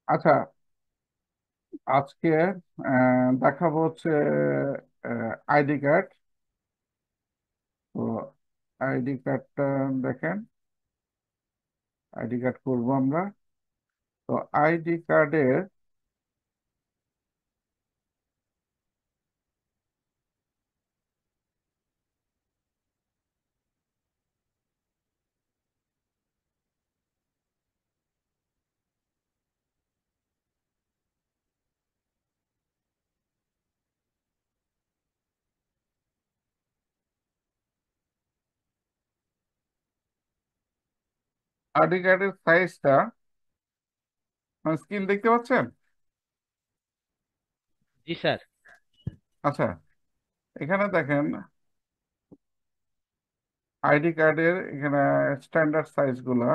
আচ্ছা, আজকে দেখাবো হচ্ছে আইডি কার্ড। তো আইডি কার্ডটা দেখেন, আইডি কার্ড করবো আমরা। তো আইডি কার্ডের আইডি কার্ডের সাইজটা স্ক্রিন দেখতে পাচ্ছেন? জি স্যার। আচ্ছা, এখানে দেখেন আইডি কার্ডের এখানে স্ট্যান্ডার্ড সাইজগুলা,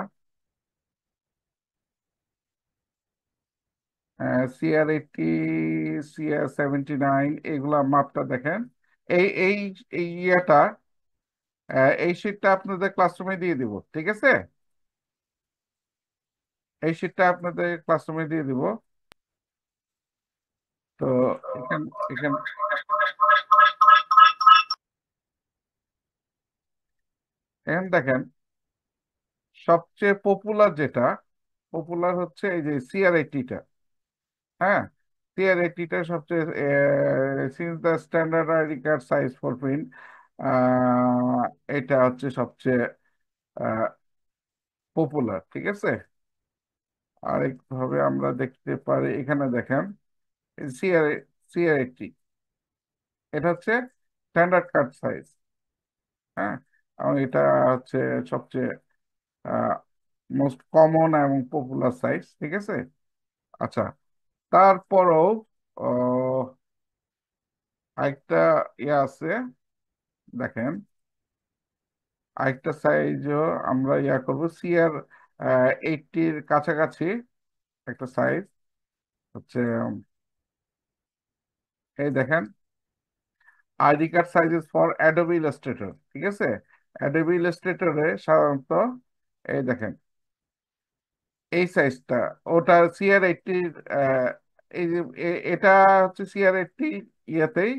CR80, CR79, এগুলা মাপটা দেখেন। এই এই এই ইয়েটা, এই শীটটা আপনাদের ক্লাসরুমে দিয়ে দিব, ঠিক আছে? এই শীটটা আপনাদের ক্লাসরুমে দিয়ে দিব। তো এখান এখান এখানে দেখেন সবচেয়ে পপুলার যেটা, পপুলার হচ্ছে এই যে CR80টা। হ্যাঁ, CR80টা সবচেয়ে, since the standard ID card size for print, এটা হচ্ছে সবচেয়ে পপুলার, ঠিক আছে? আরেকভাবে আমরা দেখতে পারি, এখানে দেখেন সিআর CR80, এটা হচ্ছে স্ট্যান্ডার্ড কার্ড সাইজ। হ্যাঁ, এবং এটা হচ্ছে সবচেয়ে মোস্ট কমন এবং পপুলার সাইজ, ঠিক আছে? আচ্ছা, তারপরও আহ, আরেকটা ইয়ে আছে, দেখেন আরেকটা সাইজও আমরা ইয়া করবো, CR80-র কাছাকাছি একটা সাইজ হচ্ছে, এই দেখেন ID card sizes for Adobe Illustrator, ঠিক আছে? অ্যাডোবি ইলাস্ট্রেটরে সাধারণত এই দেখেন এই সাইজটা, ওটা CR80, এই যে এটা হচ্ছে CR80 ইয়েতেই।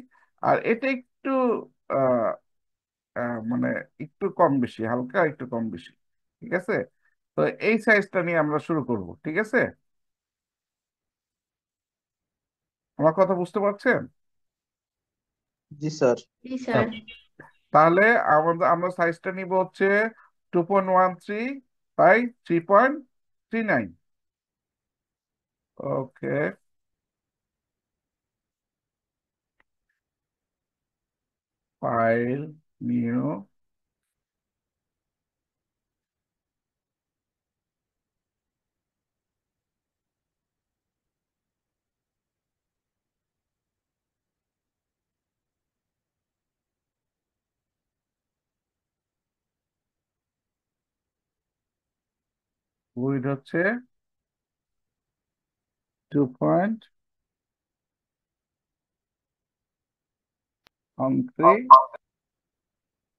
আর এটা একটু আহ, মানে একটু কম বেশি, হালকা একটু কম বেশি, ঠিক আছে? তো এই সাইজটা নিয়ে আমরা শুরু করব, ঠিক আছে? আমার কথা বুঝতে পারছেন? জি স্যার। জি স্যার। তাহলে আমরা সাইজটা নিব হচ্ছে 2.13 by 3.39। Okay, file, new, width হচ্ছে 2.13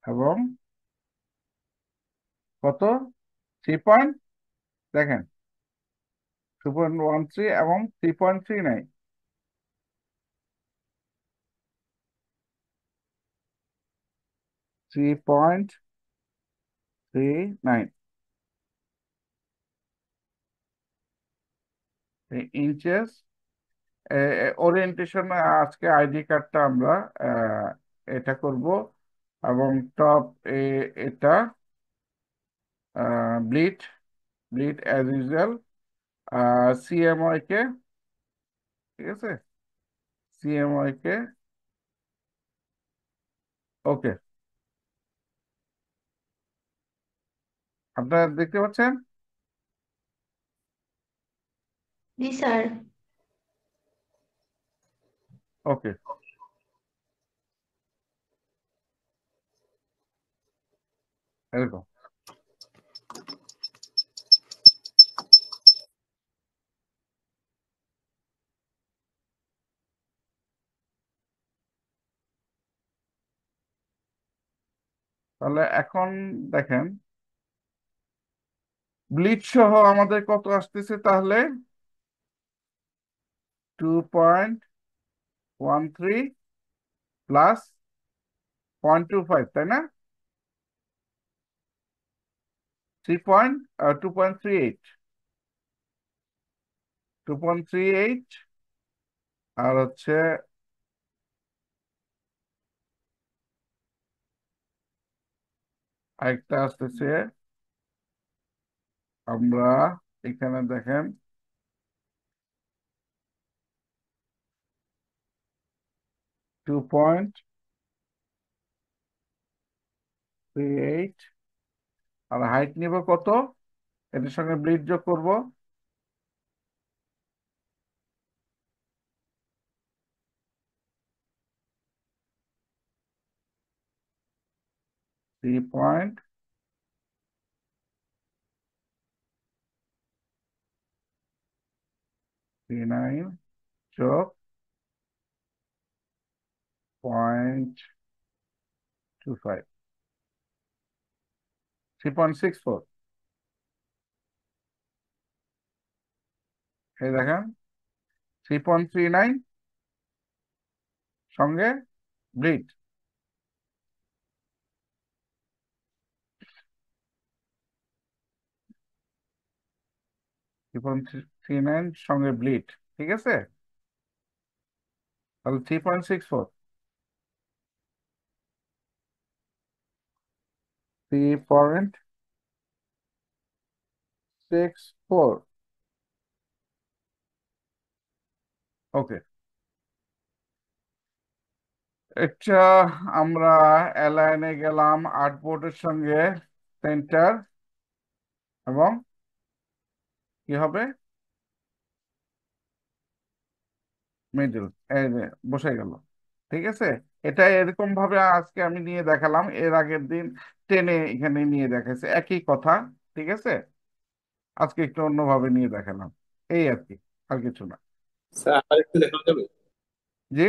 এবং কত, 3 পয়েন্ট, দেখেন 2.13 এবং 3.39, 3.39 ইঞ্চেস। ওরিয়েন্টেশন আজকে আইডি কার্ডটা আমরা আহ, এটা করব, এবং টপ এটা bleed, bleed as usual, CMY কে, ঠিক আছে? CMY কে, ওকে। আপনারা দেখতে পাচ্ছেন? জি স্যার। ওকে, এরকম। তাহলে এখন দেখেন ব্লিড সহ আমাদের কত আসতেছে তাহলে। 2.13 প্লাস 0.25, তাই না? 2.38, 2.38 আর হচ্ছে আরেকটা আসতেছে, আমরা এখানে দেখেন 2.38 আর হাইট নিব কত, এটার সঙ্গে ব্লিড যোগ করব 3.39 যোগ 0.25, 3.64। এই দেখেন 3.39 সঙ্গে ব্লিড, 3.39 সঙ্গে ব্লিড, ঠিক আছে? তাহলে 3.64, 3.64। ওকে, এটা আমরা অ্যালাইনে গেলাম আর্টবোর্ডের সঙ্গে সেন্টার, এবং কি হবে মিডল, এই যে বসে গেল, ঠিক আছে? এটা এরকম ভাবে আজকে আমি নিয়ে দেখালাম, এর আগের দিন টেনে এখানে নিয়ে দেখাইছে একই কথা, ঠিক আছে? আজকে একটু অন্যভাবে নিয়ে দেখালাম, এই আর কি, আর কিছু না। স্যার আর একটু দেখানো যাবে? জি,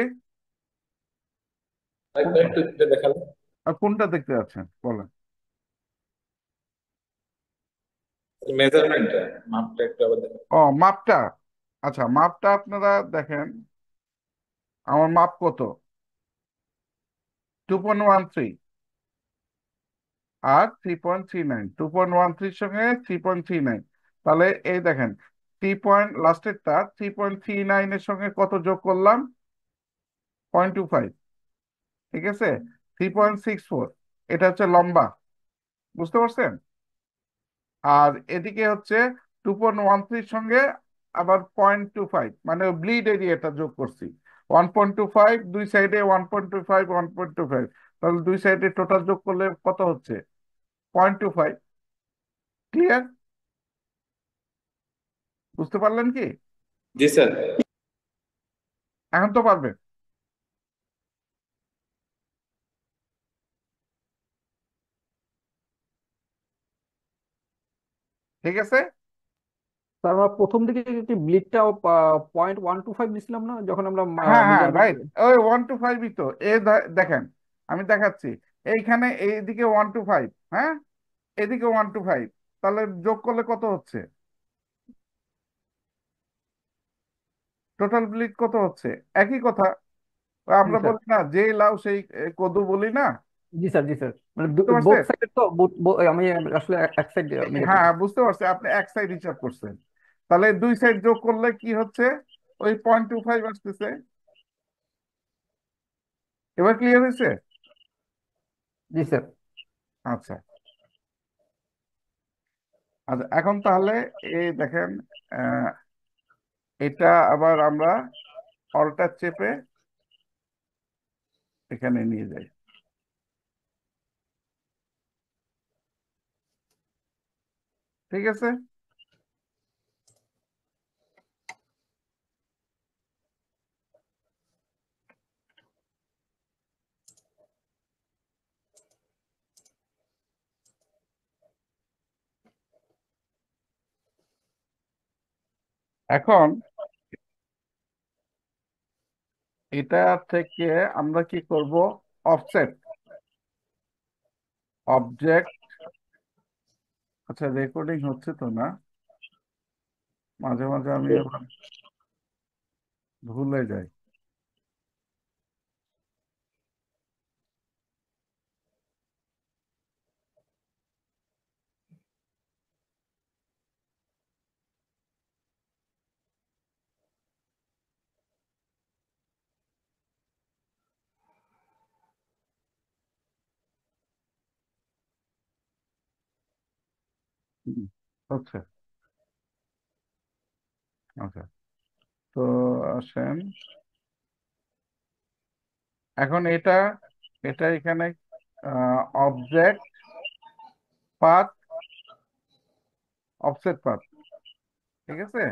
আরেকবার একটু দেখানো। আর কোনটা দেখতে যাচ্ছেন বলেন? মেজারমেন্টটা, মাপটা একটু আবার দেখান। ও, মাপটা, আচ্ছা মাপটা আপনারা দেখেন, আমার মাপ কত, 2.13 আর 3.39, 2.13 সঙ্গে 3.39, তাহলে এই দেখেন 3.39 এর সঙ্গে কত যোগ করলাম, 0.25, ঠিক আছে? 3.64, এটা হচ্ছে লম্বা, বুঝতে পারছেন? আর এদিকে হচ্ছে 2.13 সঙ্গে আবার 0.25, মানে ব্লিড এরিয়াটা যোগ করছি 1.25, দুই সাইডে 1.25, 1.25, তাহলে দুই সাইডে টোটাল যোগ করলে কত হচ্ছে, 0.25। ক্লিয়ার? বুঝতে পারলেন কি? জি স্যার। এখন তো পারবেন। ঠিক আছে। তার আমরা প্রথম দিকে কি ব্লিডটা 0.125 নিছিলাম না যখন আমরা হ্যাঁ হ্যাঁ, মেজারমেন্ট? রাইট, ওই 1 to 5 তো দেখেন, আমি দেখাচ্ছি, এইখানে এইদিকে 1 to 5, হ্যাঁ, এদিকে 1 to 5, তাহলে যোগ করলে কত হচ্ছে, টোটাল ব্লিড কত হচ্ছে? একই কথা, ওই জি আমরা স্যার। বলি না যে লাউ সেই কদু বলি না, জি স্যার, জি স্যার, মানে বুঝতে বোথ পারছেন? সাইড তো আমি আসলে এক সাইড মেজার হ্যাঁ করছি। বুঝতে পারছি, আপনি এক সাইড হিসাব করছেন, তাহলে দুই সাইড যোগ করলে কি হচ্ছে, ওই 0.25 আসতেছে। এবার ক্লিয়ার হয়েছে? জি স্যার। আচ্ছা, আচ্ছা এখন তাহলে এই দেখেন, আহ, এটা আবার আমরা অল্টার চেপে এখানে নিয়ে যাই, ঠিক আছে? এখন এটা থেকে আমরা কি করব, অফসেট অবজেক্ট, আচ্ছা রেকর্ডিং হচ্ছে তো না, মাঝে মাঝে আমি আবার ভুলে যায়। হুম, হচ্ছে। আচ্ছা, তো আসেন এখন এটা এটা এখানে অবজেক্ট পাথ, অফসেট পাথ, ঠিক আছে।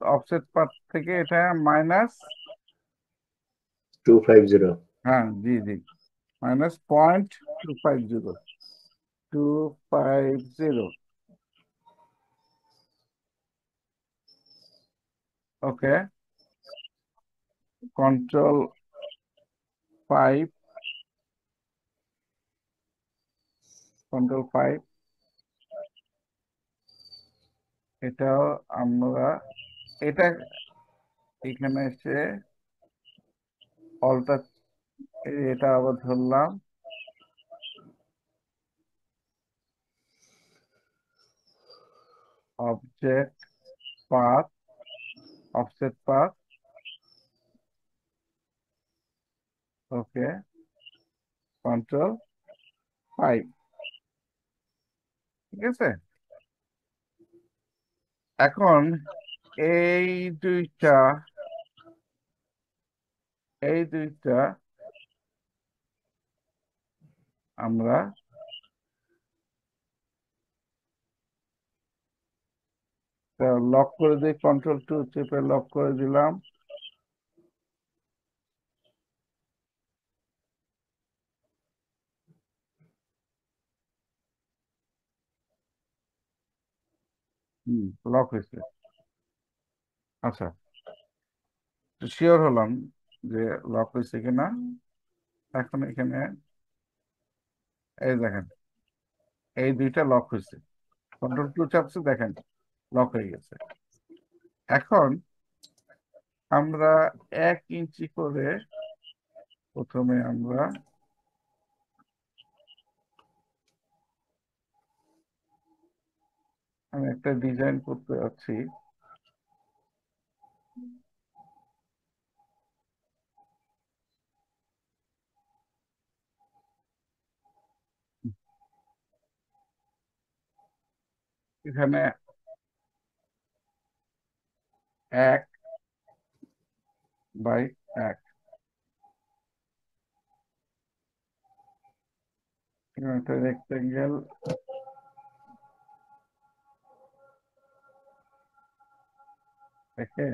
অফসেট পাথ থেকে এটা মাইনাস, 250 হ্যাঁ জি জি, -0.250250। ওকে, কন্ট্রোল 5, কন্ট্রোল 5, এটাও আমরা এটা এখানে এসে অল্টার, এটা আবার ধরলাম, অবজেক্ট পাথ, অফসেট পাথ, ওকে, কন্ট্রোল 5, ঠিক আছে। এখন এই দুইটা এই দুইটা আমরা লক করে দিই, কন্ট্রোল 2 চেপে লক করে দিলাম। লক হয়েছে। আচ্ছা, শিওর হলাম যে লক হয়েছে কিনা। এখন এখানে এই দেখেন, এই দুইটা লক হয়েছে, কন্ট্রোল 2 চাপছে, দেখেন লক হয়ে গেছে। এখন আমরা 1 ইঞ্চি করে প্রথমে আমরা আমি একটা ডিজাইন করতে যাচ্ছি। এখানে 1/1, এখানে একটা রেক্টেঙ্গেল, রেখে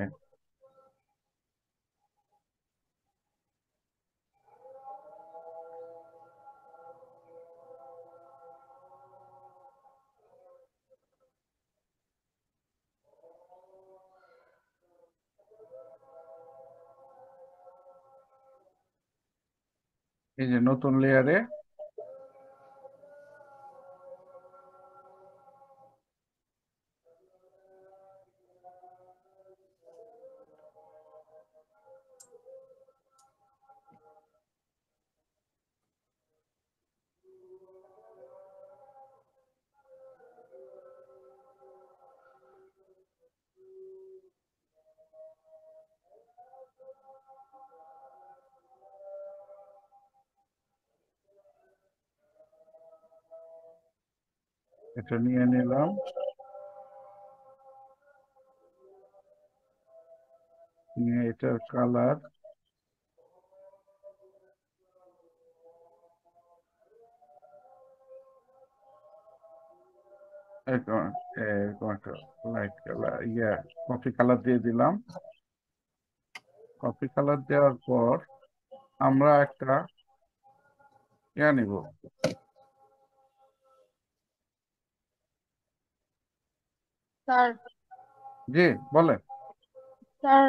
এই যে নতুন লেয়ারে এটা নিয়ে নিলাম। নিয়ে এটার colour light colour, coffee colour দিয়ে দিলাম। কফি কালার দেওয়ার পর আমরা একটা নিব। স্যার জি বলেন। স্যার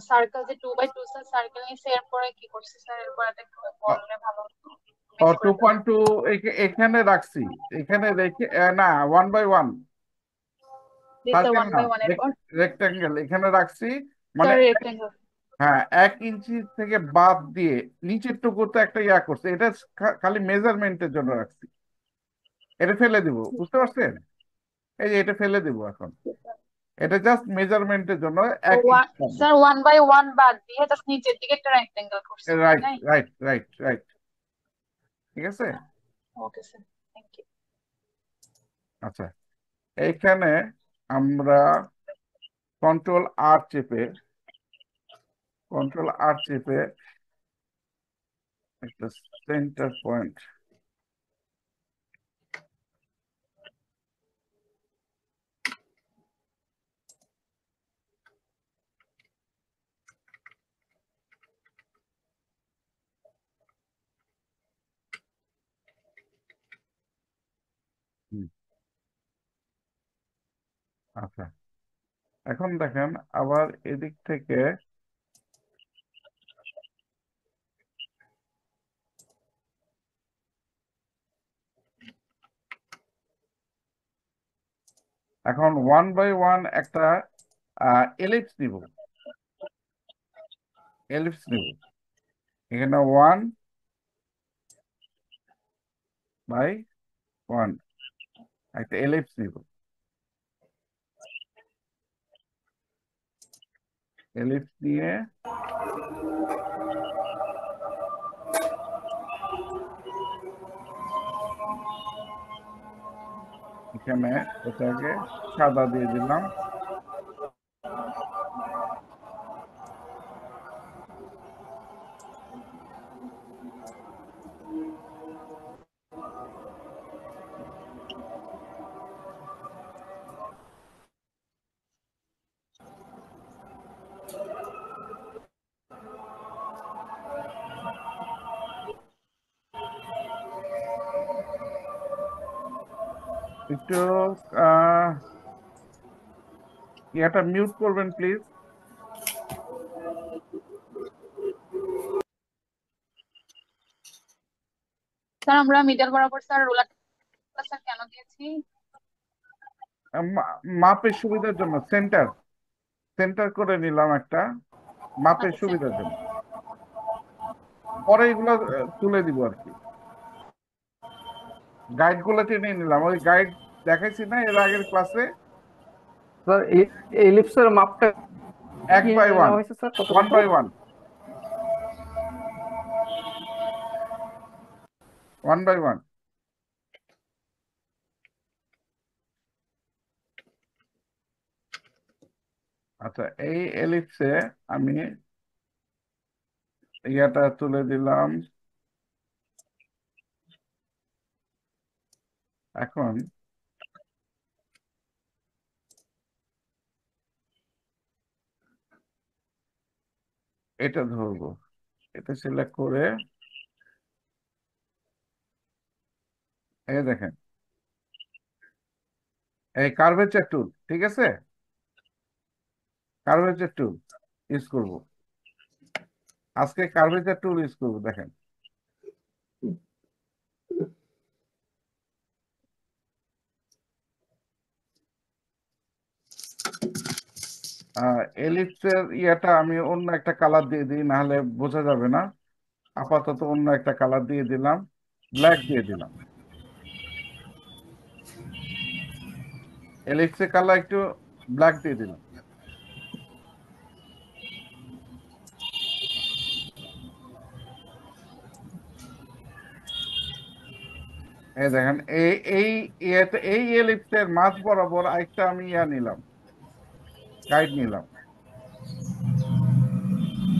সার্কেল যে 2x2 স্যার সার্কেল নিয়েছে এরপরে কি করছে স্যার এরপরে একটু বললে ভালো হতো মিক্স করে ফেললাম 2.2 এখানে রাখছি, এখানে রেখে না 1/1 জি স্যার সার্কেল 1 না, বাই 1 এরপর রেক্টাঙ্গেল এখানে রাখছি। মানে স্যার রেক্টেঙ্গেল। হ্যাঁ 1 ইঞ্চি থেকে বাদ দিয়ে নিচের টুকুতে একটা ইয়া করছে, এটা খালি মেজারমেন্টের জন্য রাখছি। এটা ফেলে দিব, বুঝতে পারছেন? এই যে এটা ফেলে দিব এখন, এটা জাস্ট মেজারমেন্টের জন্য এক ওয়ান ইঞ্চি বাদ স্যার 1 বাই 1 বাদ দিয়ে জাস্ট নিচের দিকে একটা রেক্টেঙ্গেল করছেন, রাইট তাই? রাইট রাইট রাইট, ঠিক আছে। Okay sir, thank you. আচ্ছা, এইখানে আমরা কন্ট্রোল আর চেপে একটা সেন্টার পয়েন্ট, আচ্ছা এখন দেখেন আবার এদিক থেকে এখন 1 বাই 1 একটা এলিপস নিব, এখানে 1 বাই 1 একটা এলিপস নিব, এলিপস নিয়ে এখানে এটাকে সাদা দিয়ে দিলাম। একটু আহ এটা মিউট করবেন প্লিজ। স্যার আমরা মিডল বরাবর স্যার রুলার স্যার কেন দিয়েছি? মাপের সুবিধার জন্য সেন্টার সেন্টার করে নিলাম একটা, মাপের আচ্ছা সুবিধার জন্য। পরে এগুলো তুলে দিব আর কি, গাইড গুলো টেনে নিলাম, ওই গাইড দেখাইছি না এর আগের ক্লাসে। স্যার এলিপসের মাপটা এক কি বাই ওয়ান নেওয়া হয়েছে স্যার, কত ওয়ান কত? By one 1 by 1। আচ্ছা এই এলিপসে আমি ইয়াটা তুলে দিলাম। এখন এটা ধরবো, এটা সিলেক্ট করে এই দেখেন এই কার্ভেচার টুল, ঠিক আছে, কার্ভেচার টুল ইউজ করব, আজকে কার্ভেচার টুল ইউজ করব। দেখেন এলিপসের ইয়াটা আমি অন্য একটা কালার দিয়ে দিই, নাহলে বোঝা যাবে না। আপাতত অন্য একটা কালার দিয়ে দিলাম, ব্ল্যাক দিয়ে দিলাম। এলিপসের কালার একটু ব্ল্যাক দিয়ে দিলাম। এই দেখেন এই এলিপসের মাঝ বরাবর আরেকটা আমি ইয়া নিলাম, গাইড নিলাম,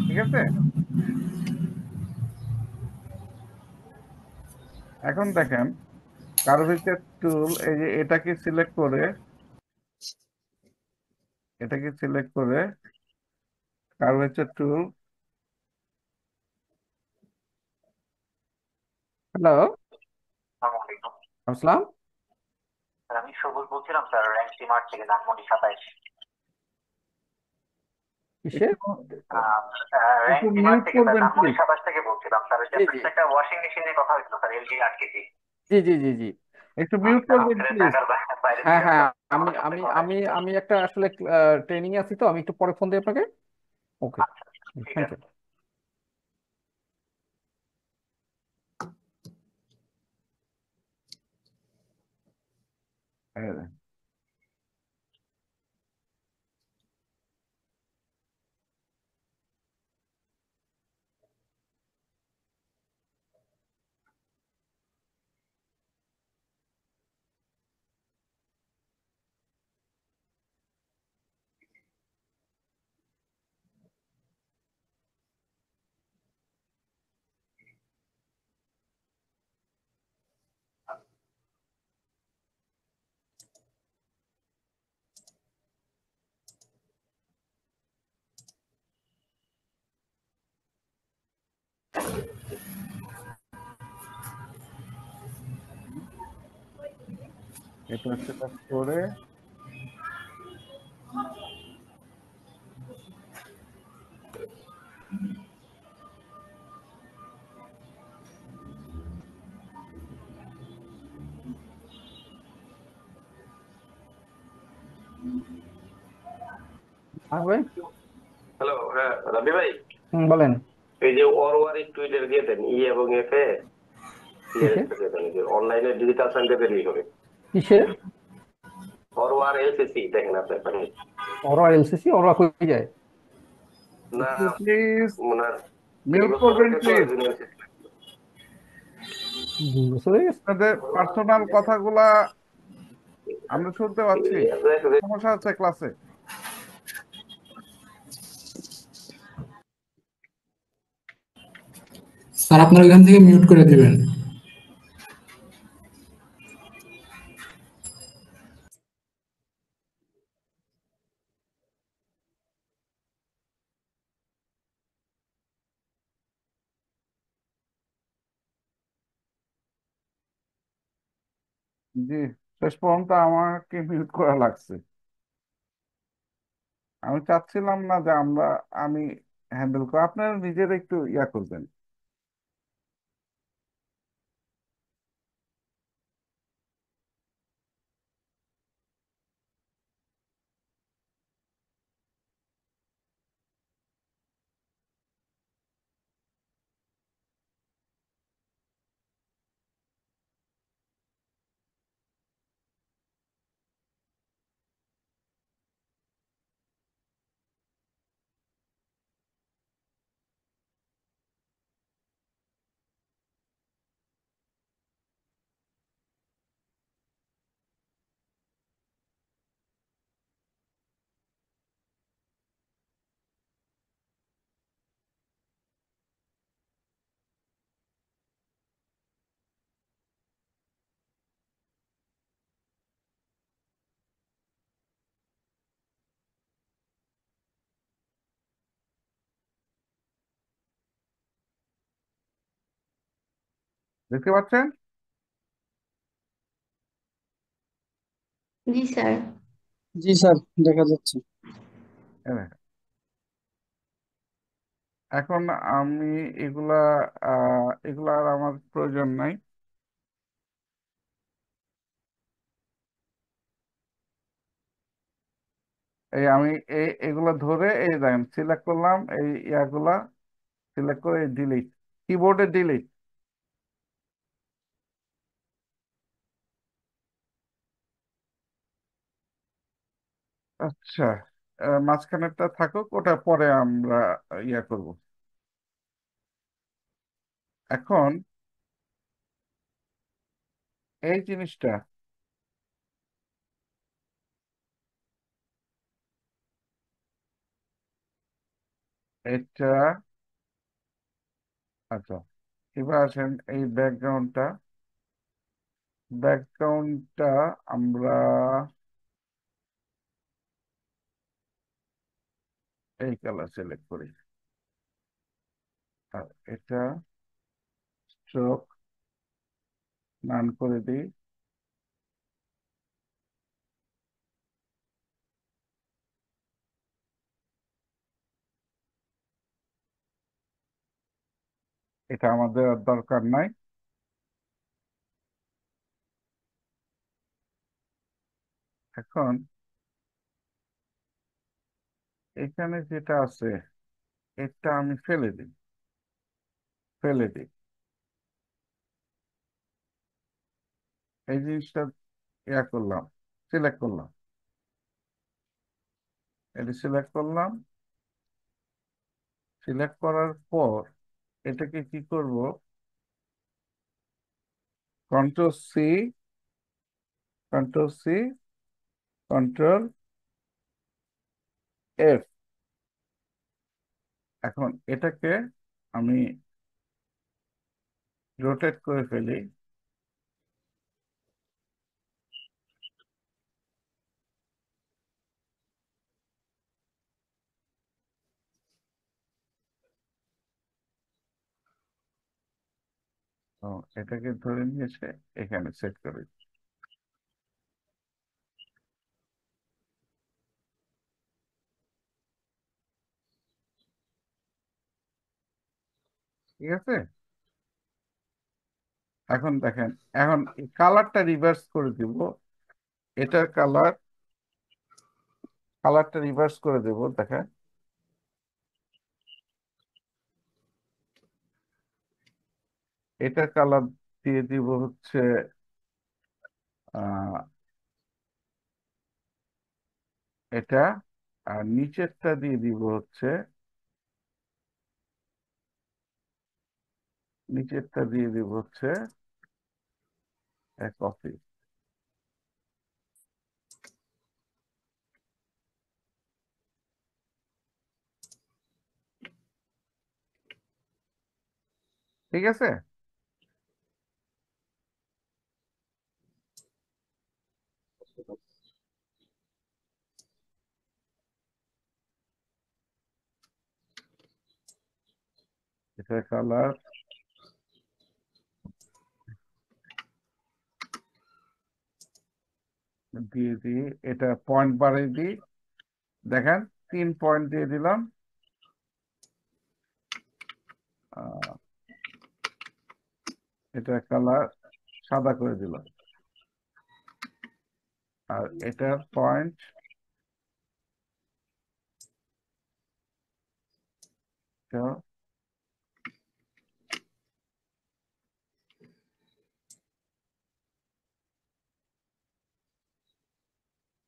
ঠিক আছে। এখন দেখেন কার্ভেচার টুল, এই যে এটাকে সিলেক্ট করে কার্ভেচার টুল। হ্যালো, আসসালামু আলাইকুম আসসালাম। স্যার, আমি সবুজ বলছিলাম স্যার, র্যাঙ্ক মার্ট থেকে, ধানমন্ডি 27। কিসে? একটু র্যাঙ্ক মার্ট মিউট থেকে স্যার, করবেন ধানমন্ডি প্লিজ। 27 থেকে বলছিলাম স্যার। ওই যে জি জি একটা ওয়াশিং মেশিন নিয়ে কথা হয়েছিল স্যার, এলজি 8 কেজি। জি জি জি জি। একটু মিউট স্যার করবেন আমাদের প্লিজ। ঢাকার বাইরে হ্যাঁ ছিলেন হ্যাঁ, স্যার, আমি আমার সাথে আমি কথা আমি আমি একটা আসলে ট্রেনিং এ আছি, তো আমি একটু পরে ফোন দিই আপনাকে। ওকে, আচ্ছা ঠিক থ্যাংক আছে। ইউ। এটা সেটা করে হ্যাঁ ভাই। হ্যালো, হ্যাঁ রাবি ভাই, বলেন। এই যে ওয়ারি টুইটার দিয়ে দেন ই এবং এফ এ কিসে? দিয়ে দেন, যে অনলাইনে ডিজিটাল সাইন্সে বেরিয়ে হবে কিসে? ফরওয়ার এলসিসি দেখেন আপনি পারেন ওরা এলসিসি ওরা কই যায়? না? প্লিজ ওনার দুই মিউট বছর করবেন হয়েছে তো প্লিজ। ইউনিভার্সিটি। 2 বছর হয়ে গেছে? আপনাদের পার্সোনাল কথাগুলা আমরা শুনতে পাচ্ছি। সমস্যা হচ্ছে ক্লাসে। স্যার আপনার ওইখান থেকে মিউট করে দিবেন। জি, শেষ পর্যন্ত আমাকে মিউট করা লাগছে। আমি চাচ্ছিলাম না যে আমি হ্যান্ডেল করি, আপনারা নিজের একটু ইয়া করবেন। দেখতে পাচ্ছেন? জি স্যার। জি স্যার, দেখা যাচ্ছে। এই দেখেন। এখন আমি এগুলা এগুলা আর আমার প্রয়োজন নাই। এই আমি এগুলা ধরে এই দেখেন সিলেক্ট করলাম, এই ইয়াগুলা সিলেক্ট করে ডিলিট, কিবোর্ডে ডিলিট। আচ্ছা, মাঝখানেরটা থাকুক, ওটা পরে আমরা ইয়া করব। এখন এই জিনিসটা এটা আচ্ছা, এবার আসেন এই ব্যাকগ্রাউন্ডটা আমরা এই কালার সিলেক্ট করি, আর এটা স্ট্রোক নান করে দিই। এটা আমাদের আর দরকার নাই। এখন এখানে যেটা আছে এটা আমি ফেলে দিই, ফেলে দিই। এই জিনিসটা করলাম, সিলেক্ট করলাম, এটা সিলেক্ট করলাম। সিলেক্ট করার পর এটাকে কি করব, control C, control C, control F. এখন এটাকে আমি রোটেট করে ফেলি। তো এটাকে ধরে নিয়ে এসে এখানে সেট করি। ঠিক আছে, এখন দেখেন, এখন কালারটা রিভার্স করে দিব। এটার কালারটা রিভার্স করে দেব। দেখেন, এটার কালার দিয়ে দিব হচ্ছে আহ এটা, আর নিচেরটা দিয়ে দিব হচ্ছে, নিচেরটা দিয়ে দিব হচ্ছে কফি। ঠিক আছে, এটার কালার দিয়ে দিই, এটা পয়েন্ট বাড়িয়ে দিই। দেখেন, 3 পয়েন্ট দিয়ে দিলাম। আহ, এটা কালার সাদা করে দিলাম। আর এটার পয়েন্ট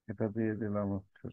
এটা দিয়ে দিলাম হচ্ছে।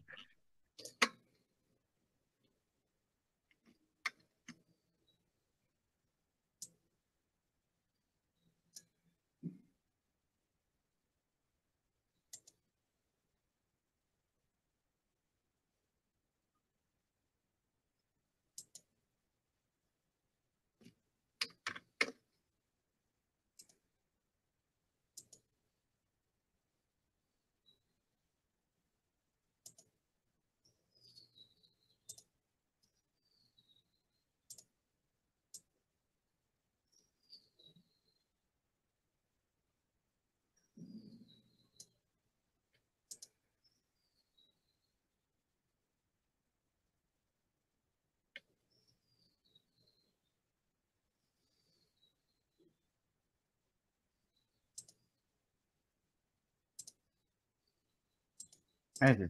এই যে,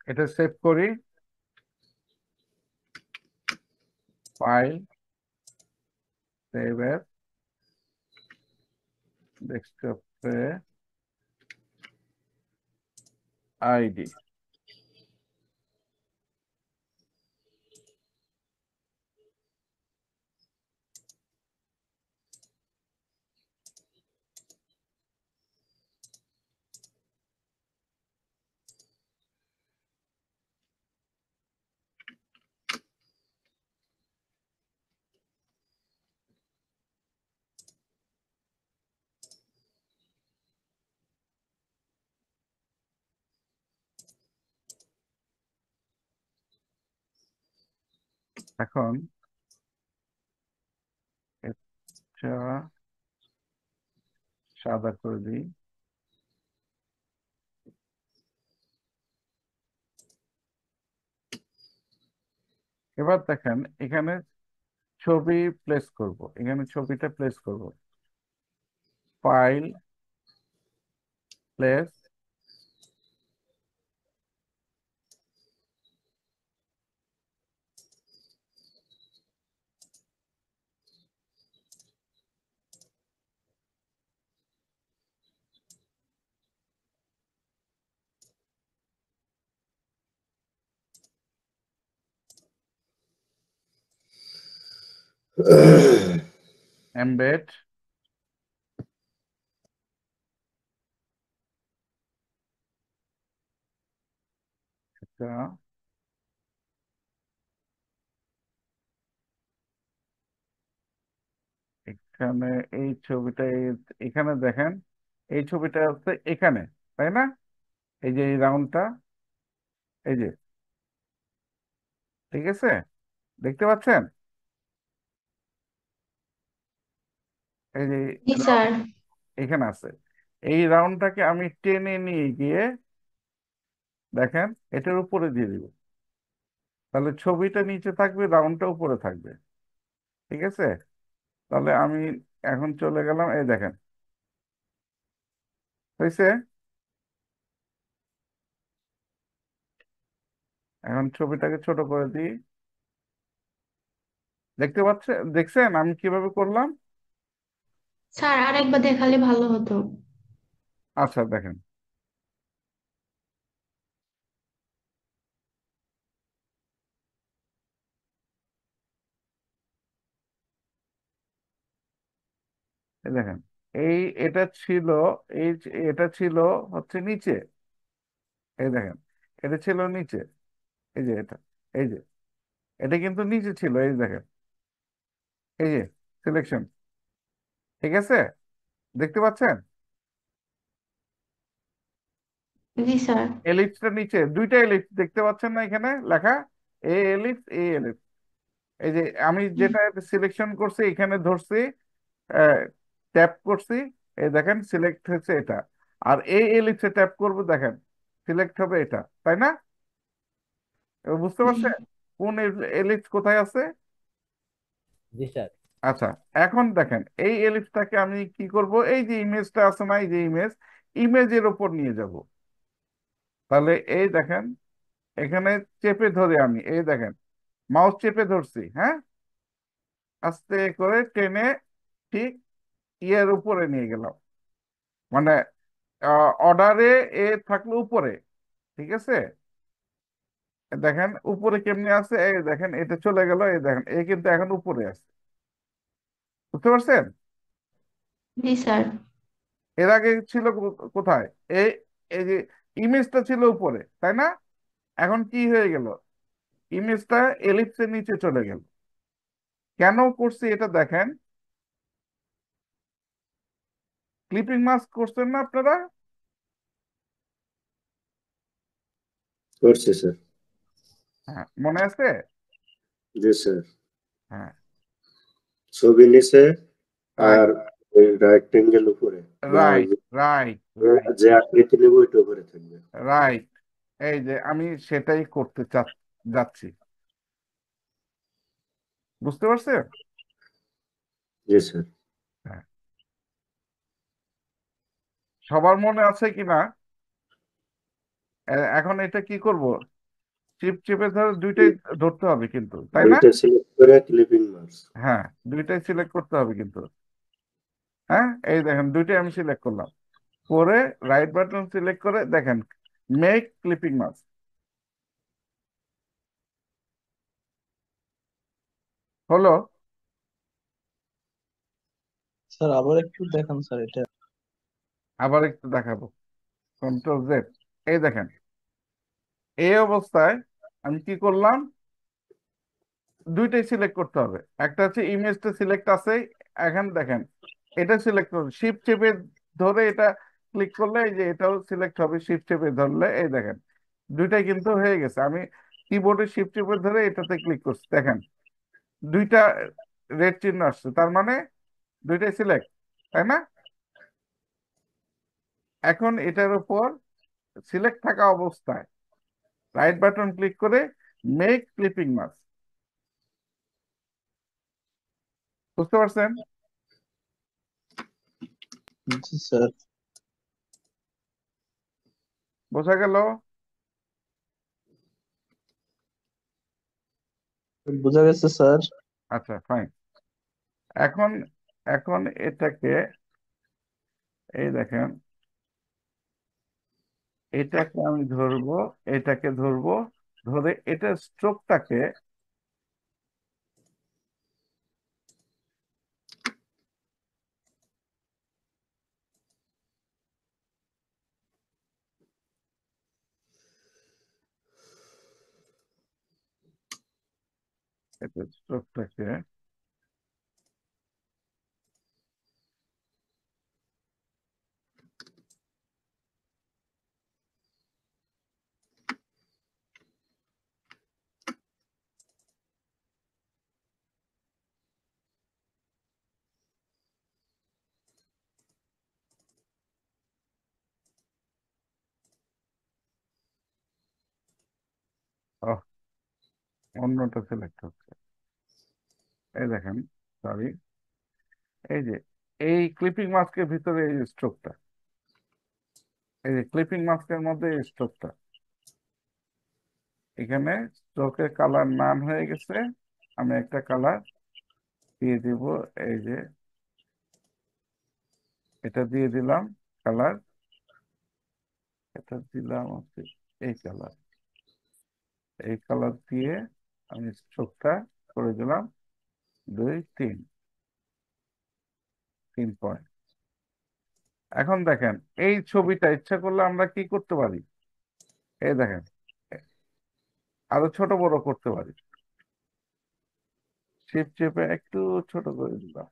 এটা সেভ করি, ফাইল, সেভ এর, ডেস্কটপে, আইডি। এখন এটা সাদা করে দিই। এবার দেখেন, এখানে ছবি প্লেস করব, এখানে ছবিটা প্লেস করব। ফাইল, প্লেস, এমবেড এটা এখানে এই ছবিটা এখানে দেখেন, এই ছবিটা হচ্ছে এখানে, তাই না? এই যে এই রাউন্ডটা, এই যে, ঠিক আছে, দেখতে পাচ্ছেন? এই যে জি round স্যার। এখানে আছে। এই রাউন্ডটাকে আমি টেনে নিয়ে গিয়ে দেখেন এটার উপরে দিয়ে দিব, তাহলে ছবিটা নিচে থাকবে, রাউন্ডটা উপরে থাকবে। ঠিক আছে, তাহলে আমি এখন চলে গেলাম, এই দেখেন হয়েছে। এখন ছবিটাকে ছোট করে দিই, দেখতে পাচ্ছেন? দেখছেন আমি কিভাবে করলাম? স্যার আরেকবার দেখালে ভালো হতো। আচ্ছা দেখেন, এই দেখেন, এই এটা ছিল, এটা ছিল হচ্ছে নিচে, এই দেখেন এটা ছিল নিচে, এই যে এটা, এই যে এটা কিন্তু নিচে ছিল, এই দেখেন, এই যে সিলেকশন, ঠিক আছে, দেখতে পাচ্ছেন? জি স্যার। এলিপসটা নিচে, দুইটা এলিপস দেখতে পাচ্ছেন না এখানে লেখা, এ এলিপস, এ এলিপস। এই যে আমি যেটা সিলেকশন করছি এখানে ধরছি, ট্যাপ করছি, এই দেখেন সিলেক্ট হয়েছে এটা। আর এই এলিপসে ট্যাপ করবো, দেখেন সিলেক্ট হবে এটা, তাই না? এবার বুঝতে পারছেন কোন এলিপস কোথায় আছে? জি স্যার। আচ্ছা, এখন দেখেন এই এলিপসটাকে আমি কি করব, এই যে ইমেজটা আছে না, এই যে ইমেজের উপর নিয়ে যাব। তাহলে এই দেখেন এখানে চেপে ধরে আমি, এই দেখেন মাউস চেপে ধরছি, হ্যাঁ, আস্তে করে টেনে ঠিক ইয়ের উপরে নিয়ে গেলাম, মানে অর্ডারে এ থাকলো উপরে, ঠিক আছে। দেখেন উপরে কেমনে আছে, এই দেখেন এটা চলে গেল, এই দেখেন এ কিন্তু এখন উপরে আছে, বুঝতে পারছেন? জি স্যার। এর আগে ছিল কোথায়? এই এই যে ইমেজটা ছিল উপরে, তাই না? এখন কি হয়ে গেল, ইমেজটা এলিপসের নিচে চলে গেল। কেন করছি এটা দেখেন, ক্লিপিং মাস্ক করছেন না আপনারা? করছি স্যার। হ্যাঁ, মনে আছে? জি স্যার। হ্যাঁ, ছবি নিচে রাইট, আর ওই রাইট অ্যাঙ্গেল উপরে, বা রাইট, রাইট, রাইট, যে আকৃতি নেব ওইটা উপরে থাকবে। রাইট। এই যে আমি সেটাই করতে যাচ্ছি, বুঝতে পারছেন? জি স্যার। হ্যাঁ, সবার মনে আছে কিনা? এখন এটা কি করব, চেপে ধরে দুইটাই ধরতে হবে কিন্তু, তাই না? দুইটা সিলেক্ট করে ক্লিপিং মার্কস। হ্যাঁ, দুইটাই সিলেক্ট করতে হবে কিন্তু। হ্যাঁ, এই দেখেন দুইটাই আমি সিলেক্ট করলাম, করে রাইট বাটন সিলেক্ট করে দেখেন মেক ক্লিপিং মাস্ক হলো। স্যার আবার একটু দেখান স্যার এটা। আবার একটু দেখাবো, কন্ট্রোল জেড, এই দেখেন এই অবস্থায় আমি কি করলাম, দুইটাই সিলেক্ট করতে হবে, একটা হচ্ছে ইমেজটা সিলেক্ট আছে, এখন দেখেন এটা সিলেক্ট করবে, শিফট চেপে ধরে এটা ক্লিক করলে এই যে এটাও সিলেক্ট হবে, শিফট চেপে ধরলে এই দেখেন দুইটাই কিন্তু হয়ে গেছে। আমি কিবোর্ডে শিফট চেপে ধরে এটাতে ক্লিক করছি, দেখেন দুইটা রেড চিহ্ন আসছে, তার মানে দুইটাই সিলেক্ট, তাই না? এখন এটার উপর সিলেক্ট থাকা অবস্থায় রাইট বাটন ক্লিক করে মেক ক্লিপিং মাস্ক, বুঝতে পারছেন? জি স্যার। বোঝা গেল? বোঝা গেছে স্যার। আচ্ছা ফাইন। এখন এখন এটাকে, এই দেখেন এটাকে আমি ধরবো, এটাকে ধরবো, ধরে এটা স্ট্রোকটাকে এটা স্ট্রোকটাকে অন্যটা সিলেক্ট হচ্ছে। এই দেখেন, সরি, এই যে এই ক্লিপিং মাস্কের ভিতরে এই স্ট্রোকটা, এই যে ক্লিপিং মাস্কের মধ্যে এই স্ট্রোকটা, এখানে স্ট্রোকের কালার নান হয়ে গেছে। আমি একটা কালার দিয়ে দিব, এই যে এটা দিয়ে দিলাম কালার, এটা দিলাম হচ্ছে এই কালার, এই কালার দিয়ে আমি স্ট্রোকটা করে দিলাম 2 3 3 পয়েন্ট। এখন দেখেন এই ছবিটা ইচ্ছা করলে আমরা কি করতে পারি, এই দেখেন আরো ছোট বড় করতে পারি। শিফট চেপে একটু ছোট করে দিলাম।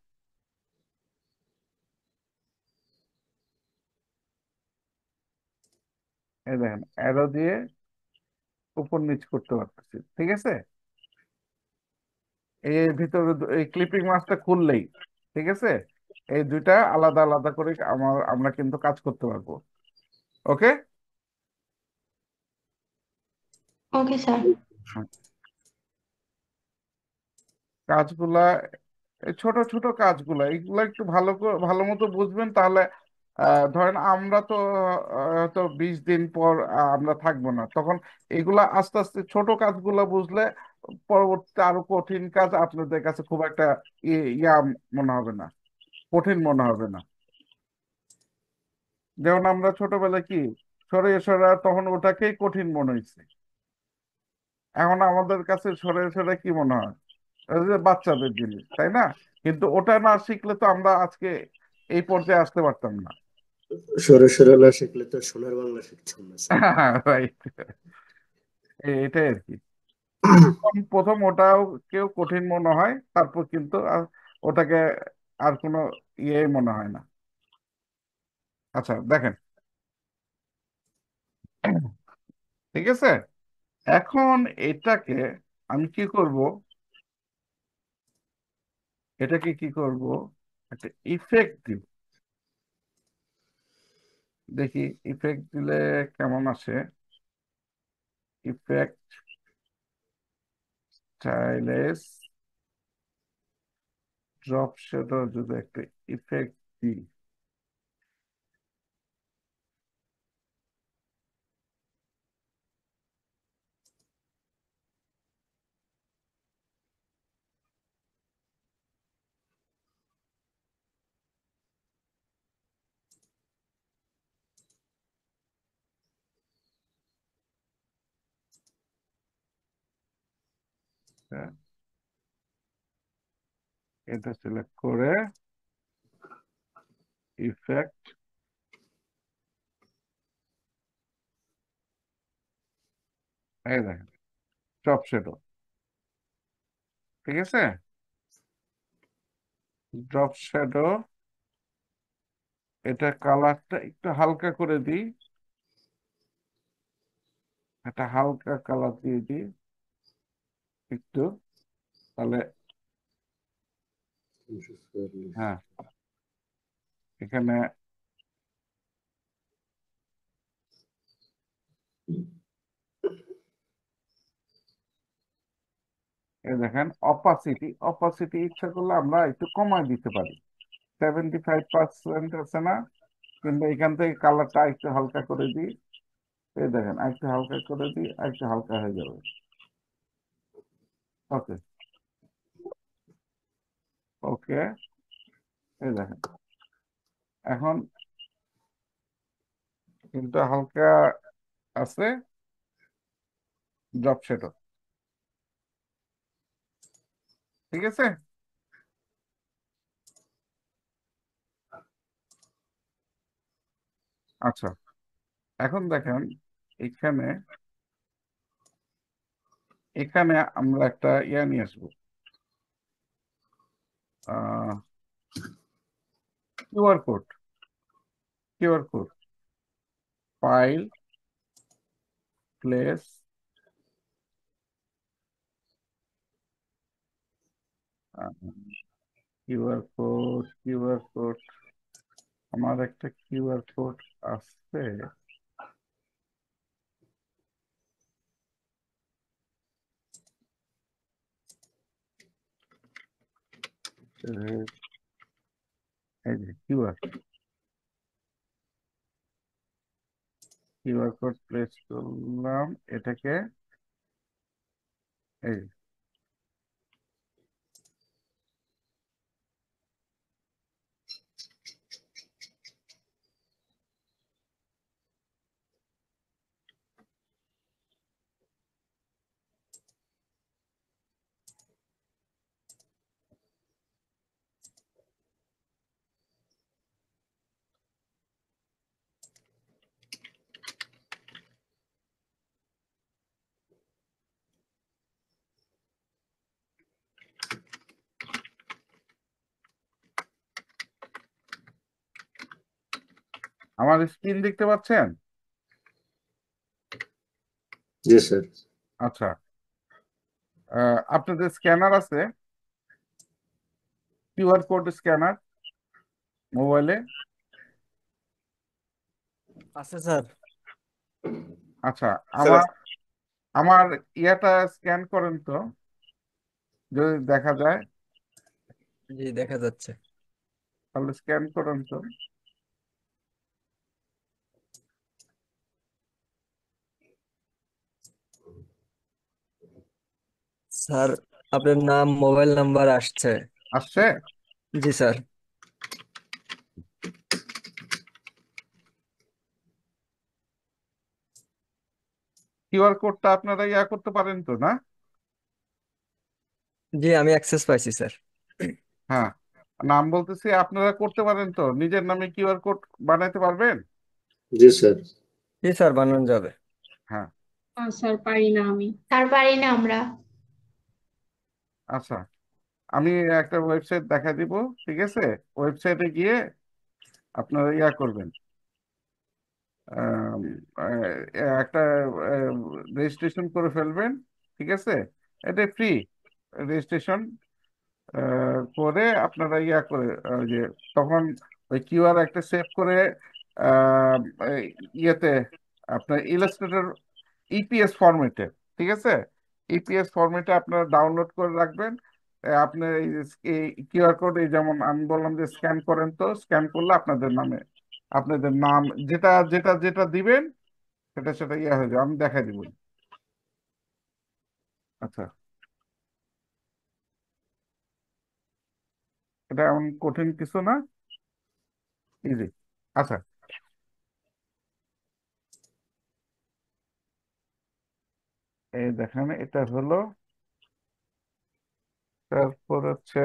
এই দেখেন অ্যারো দিয়ে উপর নিচ করতে পারতেছি, ঠিক আছে। এর ভিতরে এই ক্লিপিং মাছটা খুললেই, ঠিক আছে, এই দুইটা আলাদা আলাদা করে আমরা কিন্তু কাজ করতে পারবো। ওকে। Okay sir. কাজগুলা, এই ছোট ছোট কাজগুলা, এগুলা একটু ভালো মতো বুঝবেন, তাহলে ধরেন আমরা তো হয়তো 20 দিন পর আমরা থাকবো না, তখন এগুলা আস্তে আস্তে ছোট কাজগুলা বুঝলে পরবর্তীতে আরো কঠিন কাজ আপনাদের কাছে খুব একটা ইয়া মনে হবে না, কঠিন মনে হবে না। যেমন আমরা ছোটবেলায় কি সরে সরা, তখন ওটাকেই কঠিন মনে হয়েছে, এখন আমাদের কাছে সরে সরে কি মনে হয়, ওই যে বাচ্চাদের জিনিস, তাই না? কিন্তু ওটা না শিখলে তো আমরা আজকে এই পর্যায়ে আসতে পারতাম না। সরে সরে না শিখলে তো সোনার বাংলা শিখতাম না স্যার। রাইট, এটাই আর কি। প্রথম প্রথম ওটাও কেউ কঠিন মনে হয়, তারপর কিন্তু ওটাকে আর কোনো ইয়ে মনে হয় না। আচ্ছা দেখেন, ঠিক আছে। এখন এটাকে আমি কি করব, এটাকে কি করব, একটা ইফেক্ট দিব। দেখি ইফেক্ট দিলে কেমন আসে। ইফেক্ট, স্টাইলেস, ড্রপ শ্যাডো, যদি একটা ইফেক্ট দিই, হ্যাঁ, এটা সিলেক্ট করে ইফেক্ট, এই দেখেন ড্রপ শ্যাডো, ঠিক আছে। ড্রপ শ্যাডো, এটা কালারটা একটু হালকা করে দিই, একটা হালকা কালার দিয়ে দিই একটু, তাহলে হ্যাঁ এখানে এই দেখেন অপাসিটি, অপাসিটি ইচ্ছা করলে আমরা একটু কমায় দিতে পারি, 75% আছে না, কিন্তু এখান থেকে কালারটা একটু হালকা করে দিই। এই দেখেন একটু হালকা করে দিই, একটু হালকা হয়ে যাবে। ওকে, ওকে, এই দেখেন এখন কিন্তু হালকা আছে ড্রপ শ্যাডো, ঠিক আছে। আচ্ছা এখন দেখেন এখানে এখানে আমরা একটা ইয়া নিয়ে আসবো, QR code. QR code, file, place, QR code. আমার একটা কিউআর কোড আছে। এই যে কিউআর কোড প্লেস করলাম এটাকে। এই আমার স্ক্রিন দেখতে পাচ্ছেন? জি স্যার। আচ্ছা, আপনাদের স্ক্যানার আছে? কিউআর কোড স্ক্যানার মোবাইলে আছে স্যার। আচ্ছা, স্যার আমার আমার ইয়াটা স্ক্যান করেন তো, যদি দেখা যায় জি দেখা যাচ্ছে। তাহলে স্ক্যান করেন তো। স্যার আপনার নাম মোবাইল নাম্বার আসছে। আসছে? জি স্যার। কিউআর কোডটা আপনারা ইয়া করতে পারেন তো, না? জি আমি অ্যাক্সেস পাইছি স্যার। হ্যাঁ, নাম বলতেছি, আপনারা করতে পারেন তো, নিজের নামে কিউআর কোড বানাইতে পারবেন? জি স্যার। জি স্যার বানানো যাবে। হ্যাঁ, স্যার পারি না আমি। স্যার পারি না আমরা। আচ্ছা, আমি একটা ওয়েবসাইট দেখা দিব, ঠিক আছে? ওয়েবসাইটে গিয়ে আপনারা ইয়া করবেন, আম, একটা রেজিস্ট্রেশন করে ফেলবেন, ঠিক আছে? এটা ফ্রি রেজিস্ট্রেশন করে আপনারা ইয়া করে যে তখন ওই কিউআর একটা সেভ করে আহ, এই ইয়েতে আপনার ইলাস্ট্রেটর ইপিএস ফরম্যাটে, ঠিক আছে? ইপিএস ফরম্যাটে আপনারা ডাউনলোড করে রাখবেন। আপনার এই কিউআর কোড, এই যেমন আমি বললাম যে স্ক্যান করেন, তো স্ক্যান করলে আপনাদের নাম যেটা যেটা যেটা দিবেন সেটা সেটা ইয়ে হয়ে যাবে, আমি দেখাই দিব। আচ্ছা, এটা এমন কঠিন কিছু না, ইজি। আচ্ছা, এই দেখেন এটা হলো, তারপর হচ্ছে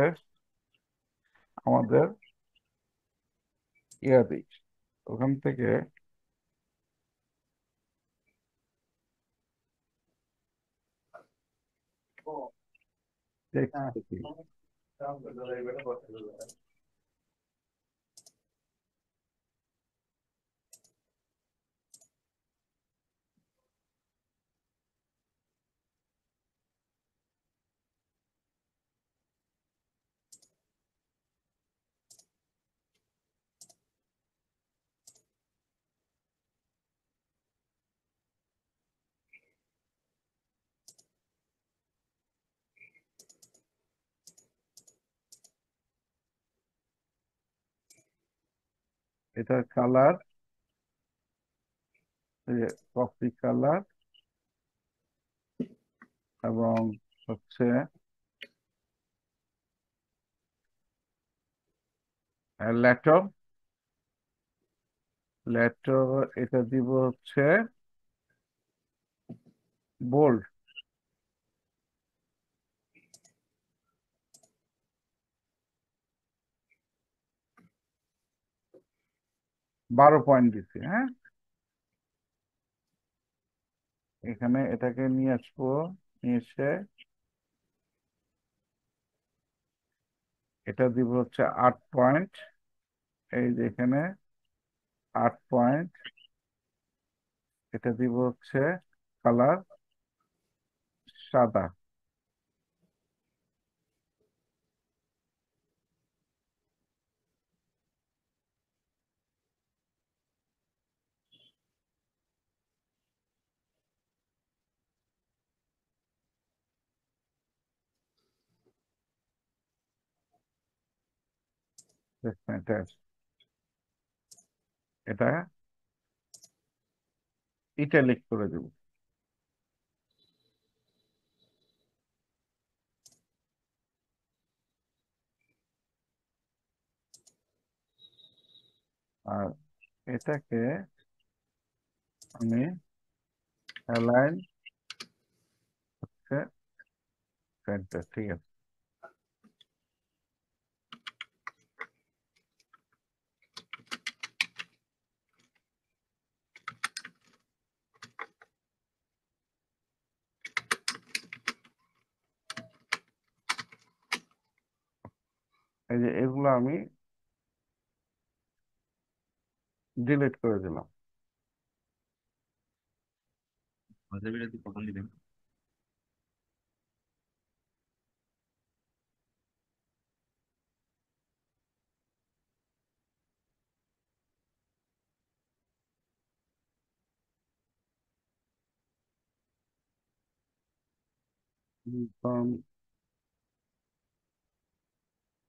আমাদের ইয়া দিই, ওখান থেকে টেক্সট দিই। এটার কালার কফি কালার, এবং হচ্ছে ল্যাটো। ল্যাটো এটা দিব হচ্ছে বোল্ড। 12 পয়েন্ট দিচ্ছি, হ্যাঁ। এখানে এটাকে নিয়ে আসবো এসে এটা দিব হচ্ছে 8 পয়েন্ট, এই যে এখানে 8 পয়েন্ট, এটা দিব হচ্ছে কালার সাদা। এটা ইটালিক করে দেব। আর এটাকে আমি অ্যালাইন হচ্ছে সেন্টার, ঠিক আছে। এই যে এগুলো আমি ডিলিট করে দিলাম।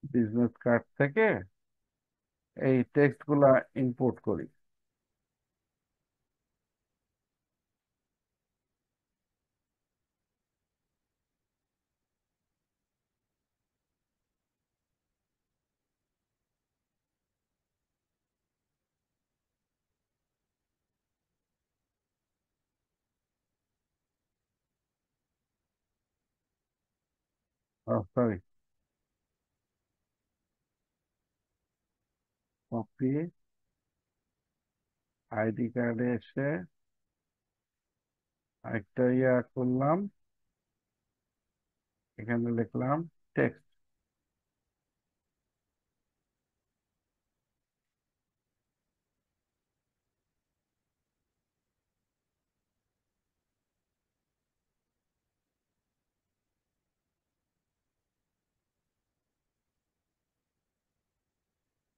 বিজনেস কার্ড থেকে এই টেক্সট গুলা ইম্পোর্ট করি। সরি, কপি, আইডি কার্ডে এসে একটা ইয়া করলাম, এখানে লিখলাম টেক্সট।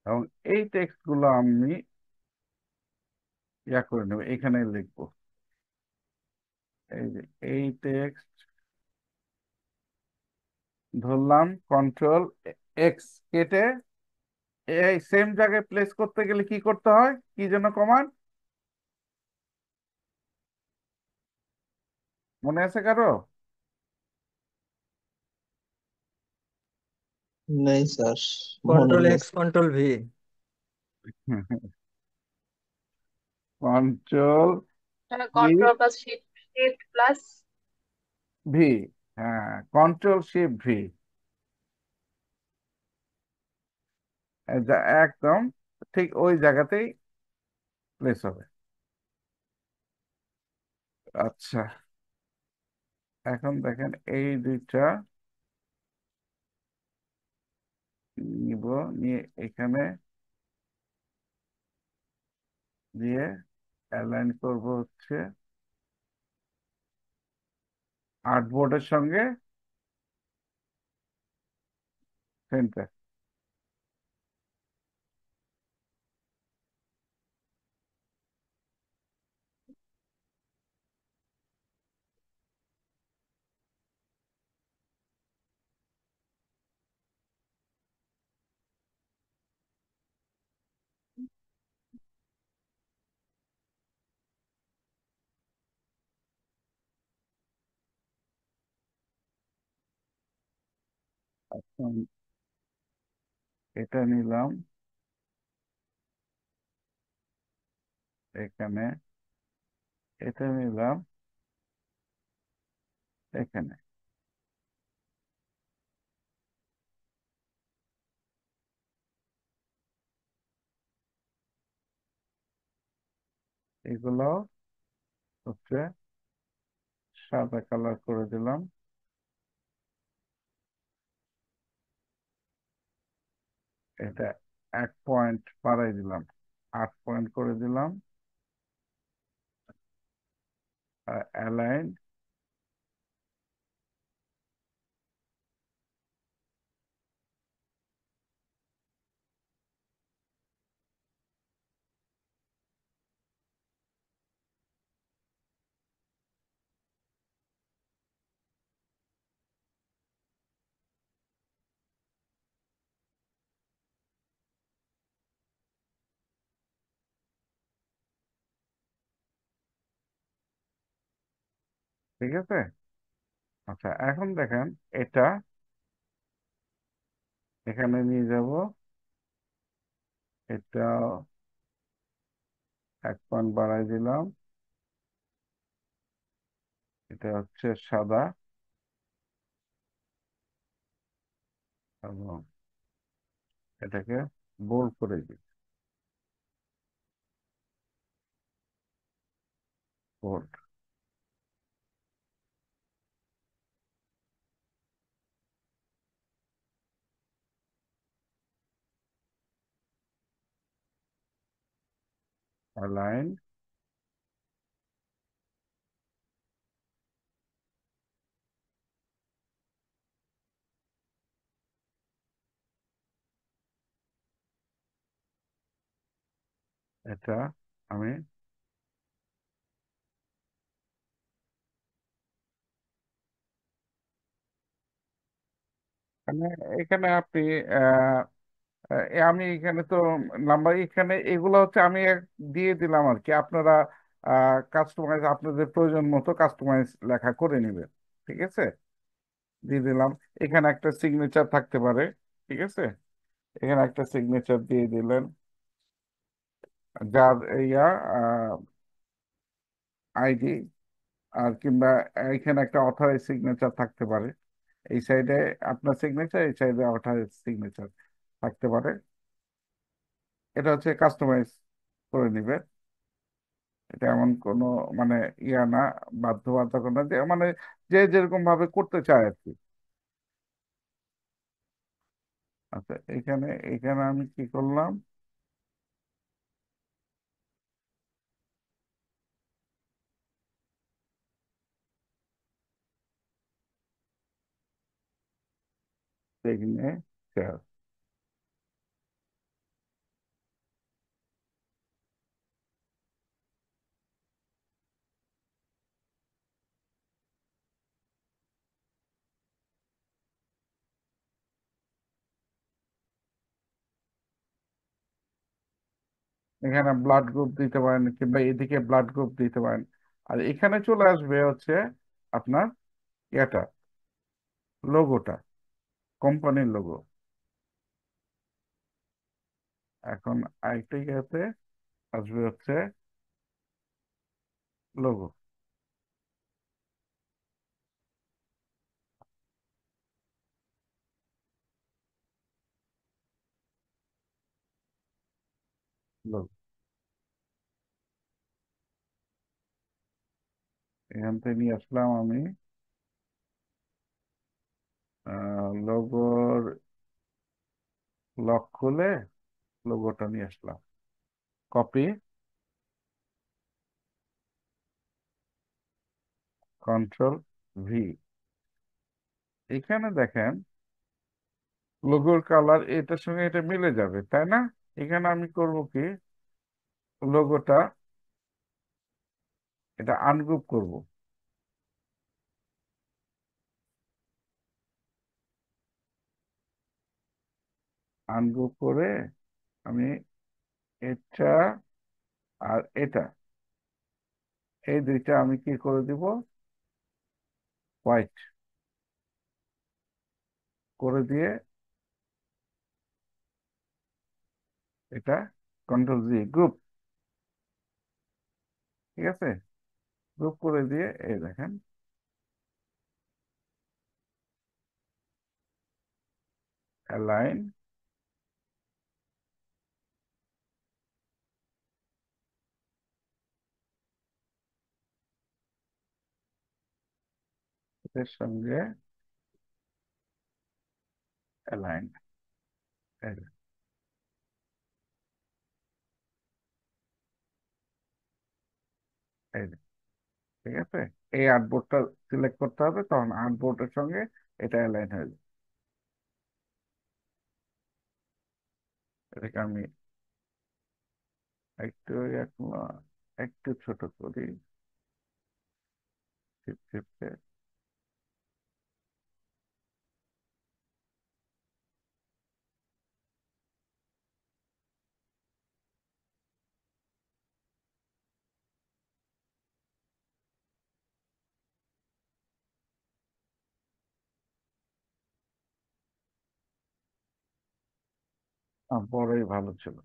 এবং এই টেক্সট গুলো আমি ইয়া করে নেব, এখানে লিখবো। এই যে এই টেক্সট ধরলাম, কন্ট্রোল এক্স কেটে এই সেম জায়গায় প্লেস করতে গেলে কি করতে হয়, কি যেন কমান্ড মনে আছে কারো? নেই স্যার, মনে কন্ট্রোল নেই। X control V. Control control plus shift shift plus V, হ্যাঁ কন্ট্রোল শিফট ভি, একদম ঠিক ওই জায়গাতেই প্লেস হবে। আচ্ছা, এখন দেখেন এই দুইটা নিব, নিয়ে এখানে দিয়ে অ্যালাইন করব হচ্ছে আর্টবোর্ডের সঙ্গে সেন্টার। এখন এটা নিলাম এখানে, এটা নিলাম এখানে। এগুলো হচ্ছে সাদা কালার করে দিলাম। এটা 1 পয়েন্ট বাড়াই দিলাম, 8 পয়েন্ট করে দিলাম। অ্যালাইন, ঠিক আছে। আচ্ছা, এখন দেখেন এটা এখানে নিয়ে যাব, এটা 1 পয়েন্ট বাড়াই দিলাম। এটা হচ্ছে সাদা এবং এটাকে বোল্ড করে দিই, বোল্ড। অ্যালাইন, এটা আমি এখানে এখানে আপনি আহ, আমি এখানে তো নাম্বার, এখানে এগুলো হচ্ছে আমি দিয়ে দিলাম আর কি। আপনারা কাস্টমাইজ, আপনাদের প্রয়োজন মতো কাস্টমাইজ লেখা করে নেবেন, ঠিক আছে। দিয়ে দিলাম। এখানে একটা সিগনেচার থাকতে পারে, ঠিক আছে। এখানে একটা সিগনেচার দিয়ে দিলেন, যার ইয়া আইডি, আর কিংবা এখানে একটা অথরাইজ সিগনেচার থাকতে পারে। এই সাইডে আপনার সিগনেচার, এই সাইডে অথরাইজ সিগনেচার থাকতে পারে। এটা হচ্ছে কাস্টমাইজ করে নিবে। এটা এমন কোনো মানে ইয়া না, বাধ্যবাধকতা না, যে মানে যে যেরকম ভাবে করতে চায় আর কি। আচ্ছা, এখানে এখানে আমি কি করলাম, সিগনেচার। এখানে ব্লাড গ্রুপ দিতে পারেন, কিংবা এদিকে ব্লাড গ্রুপ দিতে পারেন। আর এখানে চলে আসবে হচ্ছে আপনার এটা, লোগোটা, কোম্পানির লোগো। এখন আরেকটা ইয়াতে আসবে হচ্ছে লোগো, লোগো। এখান থেকে নিয়ে আসলাম আমি লোগোর লক খুলে লোগোটা নিয়ে আসলাম, কপি, কন্ট্রোল V। এখানে দেখেন লোগোর কালার এটার সঙ্গে এটা মিলে যাবে, তাই না? এখানে আমি করব কি, লোগোটা এটা আনগ্রুপ করব। আনগ্রুপ করে আমি এটা আর এটা, এই দুইটা আমি কি করে দিব, হোয়াইট করে দিয়ে, এটা কন্ট্রোল গ্রুপ, ঠিক আছে। গ্রুপ করে দিয়ে এই দেখেন অ্যালাইন, এর সঙ্গে অ্যালাইন। ঠিক আছে, এই আর্টবোর্ডটা সিলেক্ট করতে হবে, তখন আর্টবোর্ডের সঙ্গে এটা অ্যালাইন হয়ে যাবে। এটাকে আমি একটু এখন একটু ছোট করি, শিফটে। বড়ই ভালো ছিল।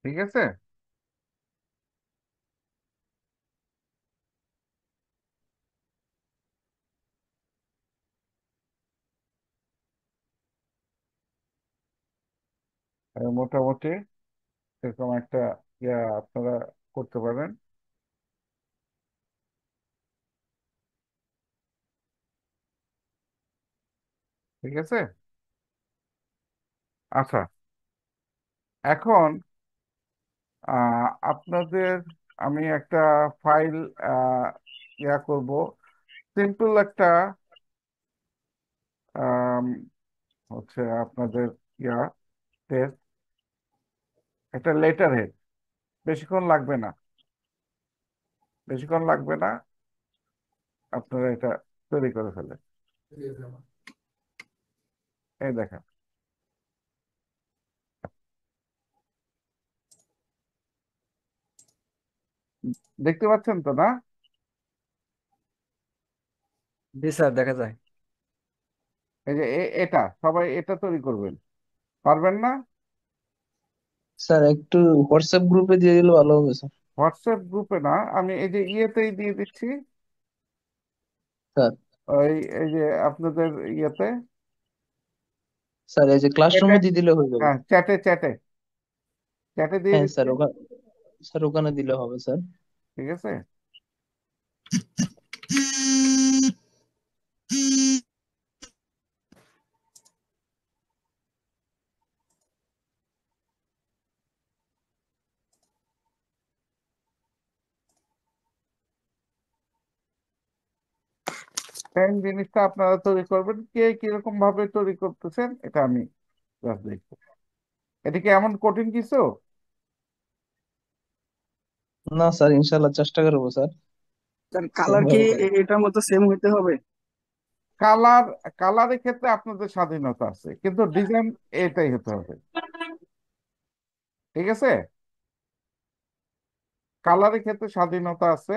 ঠিক আছে, মোটামুটি এরকম একটা ইয়া আপনারা করতে পারেন। ঠিক আছে, আচ্ছা, এখন আপনাদের আমি একটা ফাইল ইয়া করব, সিম্পল একটা আম, হচ্ছে আপনাদের ইয়া টেস্ট, একটা লেটার হেড, বেশিক্ষণ লাগবে না, বেশিক্ষণ লাগবে না, আপনারা এটা তৈরি করে ফেলেন। এই দেখেন, দেখতে পাচ্ছেন তো না? জি স্যার, দেখা যায়। এই যে এটা সবাই এটা তৈরি করবেন, পারবেন না? স্যার একটু হোয়াটসঅ্যাপ গ্রুপে দিয়ে দিলে ভালো হবে স্যার। হোয়াটসঅ্যাপ গ্রুপে না, আমি এই যে ইয়েতেই দিয়ে দিচ্ছি, স্যার ওই এই যে আপনাদের ইয়েতে, স্যার এই যে চ্যাটে, ক্লাসরুমে দিয়ে দিলে হয়ে যাবে। হ্যাঁ চ্যাটে চ্যাটে চ্যাটে দিয়ে হ্যাঁ দিচ্ছি। স্যার, স্যার ওখানে দিলে হবে স্যার। ঠিক আছে, সেম জিনিসটা আপনারা তৈরি করবেন, কে কিরকম ভাবে তৈরি করতেছেন এটা আমি জাস্ট দেখবো। এটা কি এমন কঠিন কিছু? না স্যার, ইনশাল্লাহ চেষ্টা করবো স্যার। স্যার সেম কালার কি ভাবে করবো। এটার মতো সেম হইতে হবে? কালার, কালারের ক্ষেত্রে আপনাদের স্বাধীনতা আছে, কিন্তু ডিজাইন এটাই হতে হবে। ঠিক আছে, কালারের ক্ষেত্রে স্বাধীনতা আছে।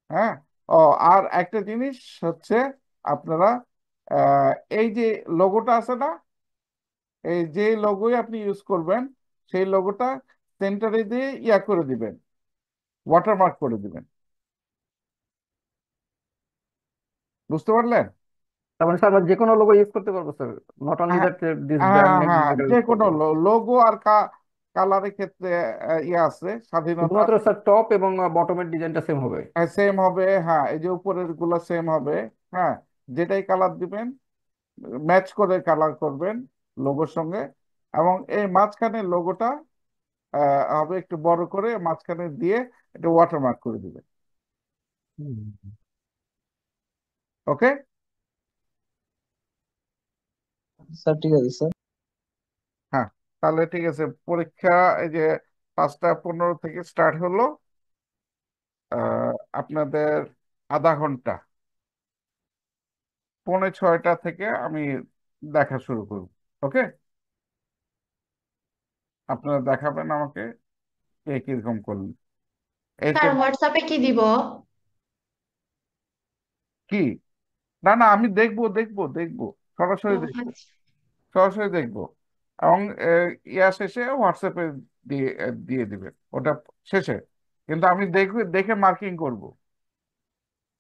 হ্যাঁ, ও আর একটা জিনিস হচ্ছে, আপনারা আহ, এই যে লোগোটা আছে না, এই যে লোগোই আপনি ইউজ করবেন, সেই লোগোটা সেন্টারে দিয়ে ইয়া করে দিবেন, ওয়াটারমার্ক করে দিবেন। বুঝতে পারলেন? তার মানে স্যার আমরা যে কোনো লোগো ইউজ করতে পারবো স্যার, নট অনলি হ্যাঁ, দ্যাট দিস ব্র্যান্ড হ্যাঁ, নেম হ্যাঁ, এটা যে ইউজ কোনো করবো। লোগো আর কালারের ক্ষেত্রে ইয়ে আছে, স্বাধীনতা শুধুমাত্র স্যার টপ এবং বটমের ডিজাইনটা সেম হবে। সেম হবে। হ্যাঁ, এই যে উপরের গুলা সেম হবে। হ্যাঁ, যেটাই কালার দিবেন ম্যাচ করে কালার করবেন লোগোর সঙ্গে, এবং এই মাঝখানে লোগোটা হবে একটু বড় করে, মাঝখানে দিয়ে এটা ওয়াটারমার্ক করে দিবেন। ওকে, স্যার ঠিক আছে স্যার। হ্যাঁ, তাহলে ঠিক আছে, পরীক্ষা এই যে 5টা 15 থেকে স্টার্ট হলো, আপনাদের আধা ঘন্টা, 5:45 থেকে আমি দেখা শুরু করব। ওকে, আপনারা দেখাবেন আমাকে কে কিরকম করলেন। এতে স্যার হোয়াটসঅ্যাপে কি দিব? কি, না না, আমি দেখবো দেখবো দেখবো, সরাসরি ও দেখবো, আচ্ছা। সরাসরি দেখবো। এবং ইয়া শেষে হোয়াটসঅ্যাপে দিয়ে দিয়ে দিবেন ওটা শেষে। কিন্তু আমি দেখে দেখে মার্কিং করব,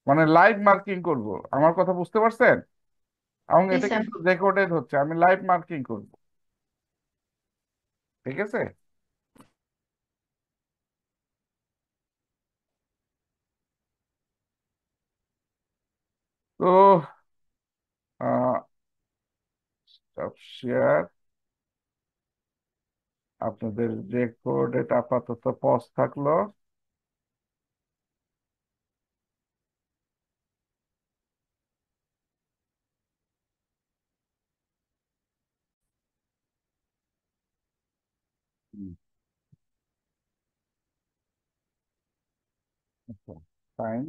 মানে লাইভ মার্কিং করব। আমার কথা বুঝতে পারছেন? এবং জি এটা স্যার। কিন্তু রেকর্ডেড হচ্ছে, আমি লাইভ মার্কিং করব। ঠিক আছে? তো শেয়ার, আপনাদের রেকর্ড এটা আপাতত পজ থাকলো। Fine,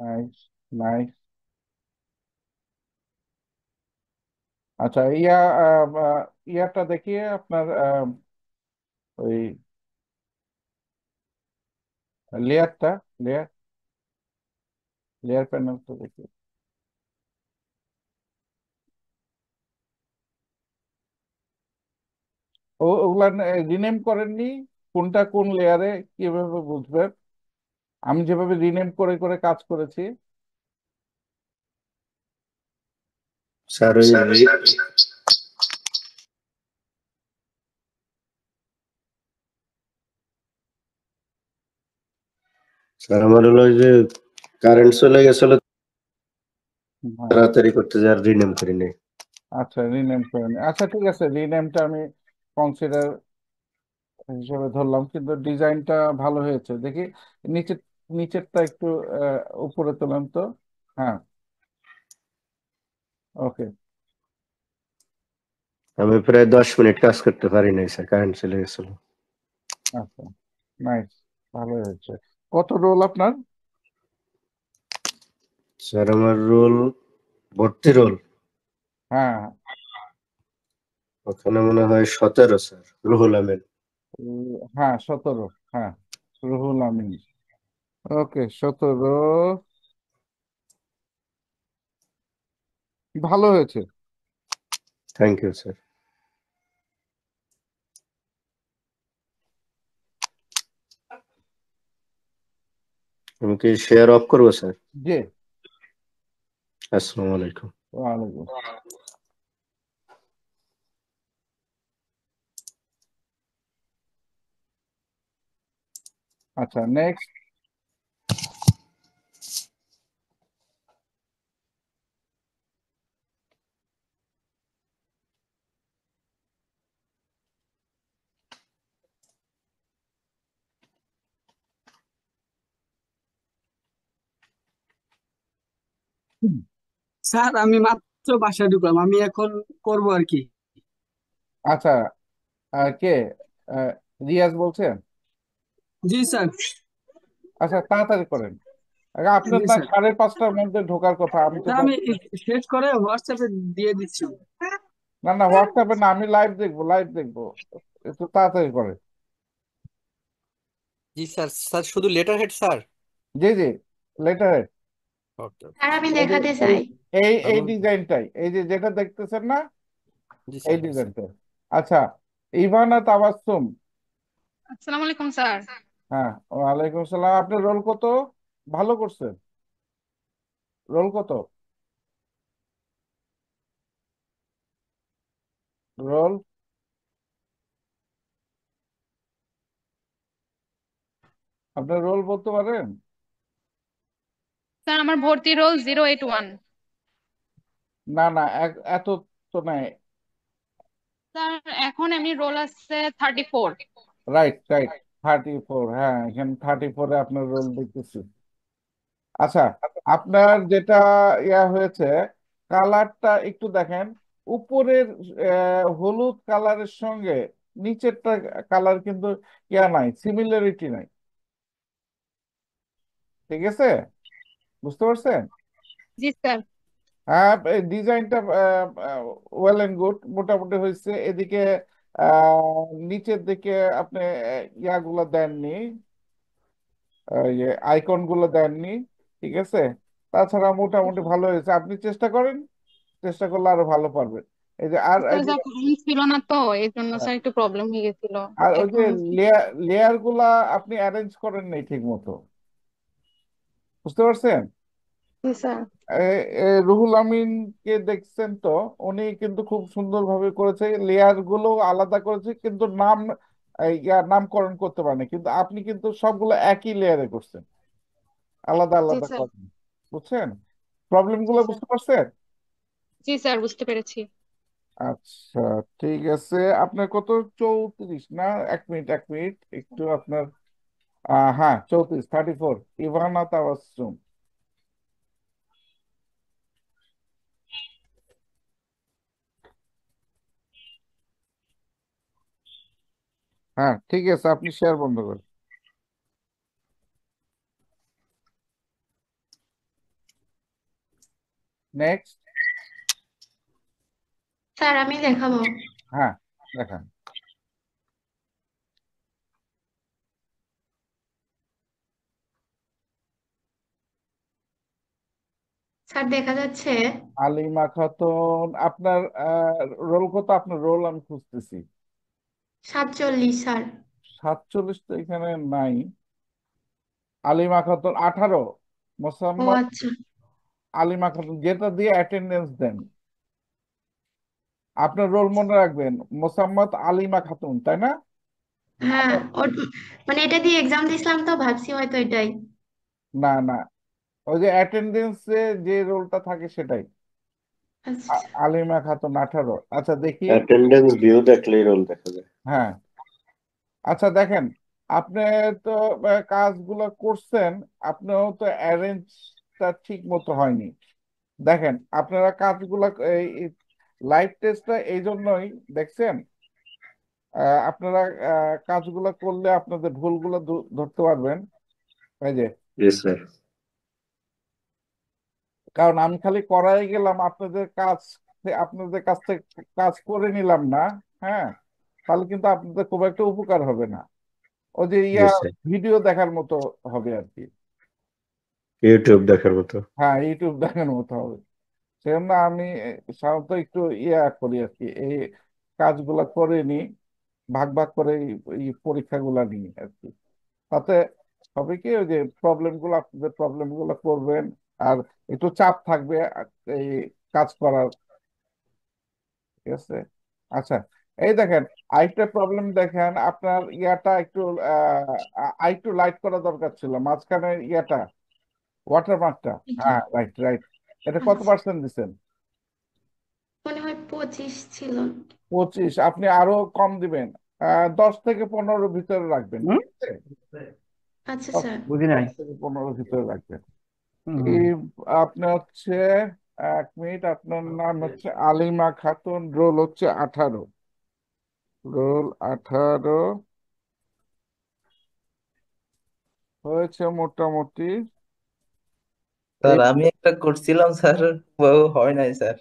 nice, nice. আচ্ছা, ইয়াটা দেখিয়ে আপনার ওই লেয়ারটা, লেয়ার লেয়ার প্যানেলটা দেখি। ওগুলা রিনেম করেননি? কোনটা কোন লেয়ারে কিভাবে বুঝবেন? আমি যেভাবে রিনেম করে করে কাজ করেছি। স্যার স্যার আমার হলো ওই যে কারেন্ট চলে গেছিল, হ্যাঁ, তাড়াতাড়ি করতে যা রিনেম করি নাই। আচ্ছা রিনেম করেন, আচ্ছা ঠিক আছে, রিনেমটা আমি কনসিডার হিসেবে ধরলাম, কিন্তু ডিজাইনটা ভালো হয়েছে দেখি। নিচের নিচেরটা একটু উপরে তোলেন তো। হ্যাঁ, ওকে। আমি প্রায় 10 মিনিট কাজ করতে পারি নাই স্যার, কারেন্ট চলে গেছিল। আচ্ছা, নাইস, ভালো হয়েছে। কত রোল আপনার? স্যার আমার রোল ভর্তি রোল, হ্যাঁ, ওখানে মনে হয় 17 স্যার, রুহুল আমিন। হ্যাঁ 17, হ্যাঁ রুহুল আমিন। ওকে, 17, ভালো হয়েছে। Thank you sir. আমি কি শেয়ার অফ করবো স্যার? জি, আসসালামু আলাইকুম। ওয়ালাইকুম। আচ্ছা, নেক্সট। স্যার আমি মাত্র বাসায় ঢুকলাম, আমি এখন করব আর কি। আচ্ছা, কে আহ, রিয়াজ বলছেন? জি স্যার। আচ্ছা, তাড়াতাড়ি করেন। আপনার জি না স্যার। 5:30টার মধ্যে ঢোকার কথা, আমি তো স্যার আমি শেষ করে হোয়াটসঅ্যাপে দিয়ে দিচ্ছি। না না, হোয়াটসঅ্যাপে না, আমি লাইভ দেখবো, লাইভ দেখবো। একটু তাড়াতাড়ি করেন। জি স্যার। স্যার শুধু লেটার হেড স্যার? জি জি, লেটার। ওকে ওকে। স্যার আমি এই যে দেখাতে এই চাই। এই এই তারপর ডিজাইনটাই, এই যে যেটা দেখতেছেন না, জি এই স্যার, জি স্যার। ডিজাইনটা। আচ্ছা, ইভানা তাবাসসুম। আসসালামু আলাইকুম স্যার। হ্যাঁ, ওয়ালাইকুম আসসালাম। আপনার রোল কত? ভালো করছেন। রোল কত? রোল, আপনার রোল বলতে পারেন? স্যার আমার ভর্তি রোল 081। না না, এত তো নাই। স্যার এখন এমনি রোল আছে 34। রাইট রাইট, 34, হ্যাঁ এখানে 34-এ আপনার রোল দেখতেছি। আচ্ছা, আপনার যেটা ইয়া হয়েছে, কালারটা একটু দেখেন। উপরের হলুদ কালারের সঙ্গে নিচেরটা কালার কিন্তু ইয়া নাই, সিমিলারিটি নাই। ঠিক আছে? বুঝতে পারছেন? জি স্যার। হ্যাঁ, ডিজাইনটা ওয়েল এন্ড গুড, মোটামুটি হয়েছে। এদিকে নিচের দিকে আপনি ইয়াগুলো দেননি, ইয়ে আইকন গুলো দেননি। ঠিক আছে? তাছাড়া মোটামুটি ভালো হয়েছে, আপনি চেষ্টা করেন, চেষ্টা করলে আরো ভালো পারবেন। এই যে আর স্যার এই যে যা কারেন্ট ছিল না তো এই জন্য স্যার একটু প্রবলেম হয়ে গেছিল আর ওই যে এখন। লেয়ার গুলা আপনি অ্যারেঞ্জ করেন নাই ঠিক মতো, বুঝতে পারছেন? জি স্যার। রুহুল আমিনকে দেখছেন তো, উনি কিন্তু খুব সুন্দরভাবে করেছে, লেয়ার গুলো আলাদা করেছে, কিন্তু নাম নামকরণ করতে পারেনি, কিন্তু আপনি কিন্তু সবগুলো একই লেয়ারে করছেন, আলাদা জি আলাদা স্যার। করেন। বুঝছেন প্রবলেম জি গুলো, স্যার। বুঝতে পারছেন? জি স্যার বুঝতে পেরেছি। আচ্ছা, ঠিক আছে। আপনার কত, 34 না? এক মিনিট, এক মিনিট, একটু আপনার হ্যাঁ 34, 34 ইভানা তাবাসসুম। হ্যাঁ ঠিক আছে, আপনি শেয়ার বন্ধ করেন। নেক্সট। স্যার আমি দেখাবো। হ্যাঁ, দেখান। স্যার দেখা যাচ্ছে। আলিমা খাতুন, আপনার রোল কত? আপনার রোল আমি খুঁজতেছি। 47 স্যার। 47 তো এখানে নাই। আলিমা খাতুন 18। ও মোসাম্মদ আচ্ছা। আলিমা খাতুন, যেটা দিয়ে অ্যাটেন্ডেন্স দেন। আপনার রোল মনে রাখবেন, মোসাম্মদ আলিমা খাতুন, তাই না? হ্যাঁ, ওর মানে এটা দিয়ে এক্সাম দিছিলাম তো ভাবছি হয়তো এটাই। না না, ওই যে অ্যাটেন্ডেন্সে যে রোলটা থাকে সেটাই। আচ্ছা। আলিমা খাতুন 18। আচ্ছা দেখি। অ্যাটেন্ডেন্স ভিউ দেখলেই রোল দেখা যায়। হ্যাঁ, আচ্ছা দেখেন, আপনি তো কাজগুলো করছেন, আপনিও তো অ্যারেঞ্জটা ঠিক মতো হয়নি। দেখেন আপনারা কাজগুলা, লাইভ টেস্টটা এই জন্যই দেখছেন, আপনারা কাজগুলো করলে আপনাদের ভুলগুলো ধরতে পারবেন। এই যে, জি স্যার। কারণ আমি খালি করাই গেলাম, আপনাদের কাছ থেকে কাজ করে নিলাম না, হ্যাঁ, তাহলে কিন্তু আপনাদের খুব একটা উপকার হবে না। ওই যে জি স্যার, ভিডিও দেখার মতো হবে আর কি। ইউটিউব দেখার মতো। হ্যাঁ, ইউটিউব দেখার মতো হবে। সেজন্য আমি সাধারণত একটু করি আর কি, এই কাজগুলা করে নি, ভাগ ভাগ করে এই পরীক্ষাগুলা নিই আর কি। তাতে হবে কি, ওই যে আপনাদের প্রবলেম গুলো করবেন, আর একটু চাপ থাকবে এই কাজ করার। ঠিক আছে। আচ্ছা, এই দেখেন, আরেকটা প্রবলেম দেখেন, আপনার একটু আরেকটু লাইট করা দরকার ছিল, মাঝখানে ওয়াটারমার্কটা। এটা হ্যাঁ, রাইট রাইট। এটা কত আচ্ছা, পার্সেন্ট দিচ্ছেন? মনে হয় 25 ছিল। 25। আপনি আরো কম দিবেন, 10 থেকে 15 ভিতরে রাখবেন, হুম, ঠিক আছে? আচ্ছা দশ স্যার। বুঝি নাই। 10 থেকে 15 ভিতরে রাখবেন। হুম। এই আপনি হচ্ছে, এক মিনিট, আপনার নাম হচ্ছে আলিমা খাতুন, রোল হচ্ছে 18, রোল 18 হয়েছে মোটামুটি। এই স্যার আমি একটা করছিলাম স্যার, বউ হয় নাই স্যার।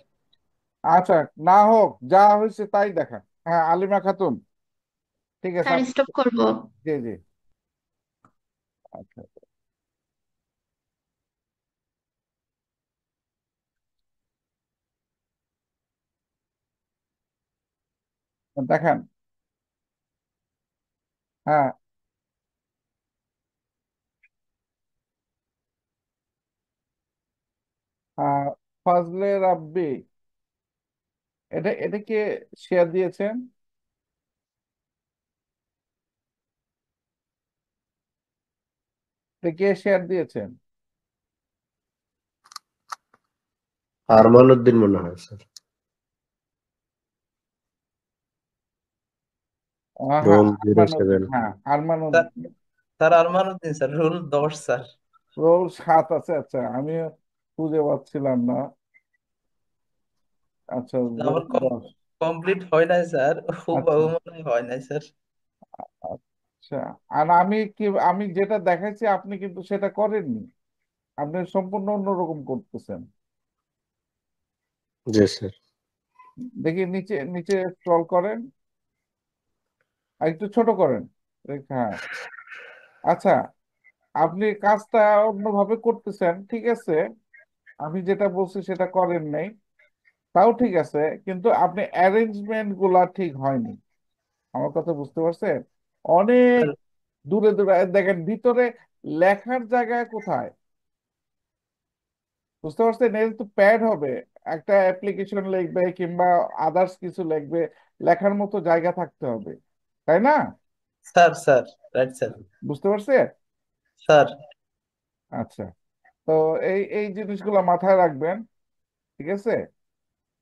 আচ্ছা, না হোক, যা হয়েছে তাই দেখা। হ্যাঁ, আলিমা খাতুন, ঠিক আছে, স্যার স্টপ করব। জি জি। আচ্ছা, দেখেন। হ্যাঁ, ফজলে রাব্বি, এটা কে শেয়ার দিয়েছেন? এটা কে শেয়ার দিয়েছেন? আরমান উদ্দিন মনে হয় স্যার। হ্যাঁ, রোল আরমান উদ্দিন, 07। হ্যাঁ Arman sir Uddin. Sir Arman Uddin sir, roll 10 স্যার। রোল 7 আছে, আচ্ছা, আমি খুঁজে পাচ্ছিলাম না। আচ্ছা, রোল আমার 10। কমপ্লিট হয় নাই স্যার, ও আচ্ছা বাবু মনে হয় হয় নাই স্যার। আচ্ছা, আর আমি যেটা দেখাইছি আপনি কিন্তু সেটা করেননি, আপনি সম্পূর্ণ অন্যরকম করতেছেন। জি স্যার। দেখি নিচে নিচে স্ক্রল করেন, আর একটু ছোট করেন। হ্যাঁ, আচ্ছা, আপনি কাজটা অন্যভাবে করতেছেন, ঠিক আছে, আমি যেটা বলছি সেটা করেন নাই, তাও ঠিক আছে, কিন্তু আপনি অ্যারেঞ্জমেন্ট গুলা ঠিক হয়নি। আমার কথা বুঝতে পারছেন? অনেক স্যার দূরে দূরে দেখেন, ভিতরে লেখার জায়গায় কোথায়? বুঝতে পারছেন? এর তো প্যাড হবে, একটা অ্যাপ্লিকেশন লিখবে কিংবা আদার্স কিছু লিখবে, লেখার মতো জায়গা থাকতে হবে, তাই না? Sir sir right sir. বুঝতে পারছেন? স্যার আচ্ছা, তো এই এই জিনিসগুলো মাথায় রাখবেন, ঠিক আছে?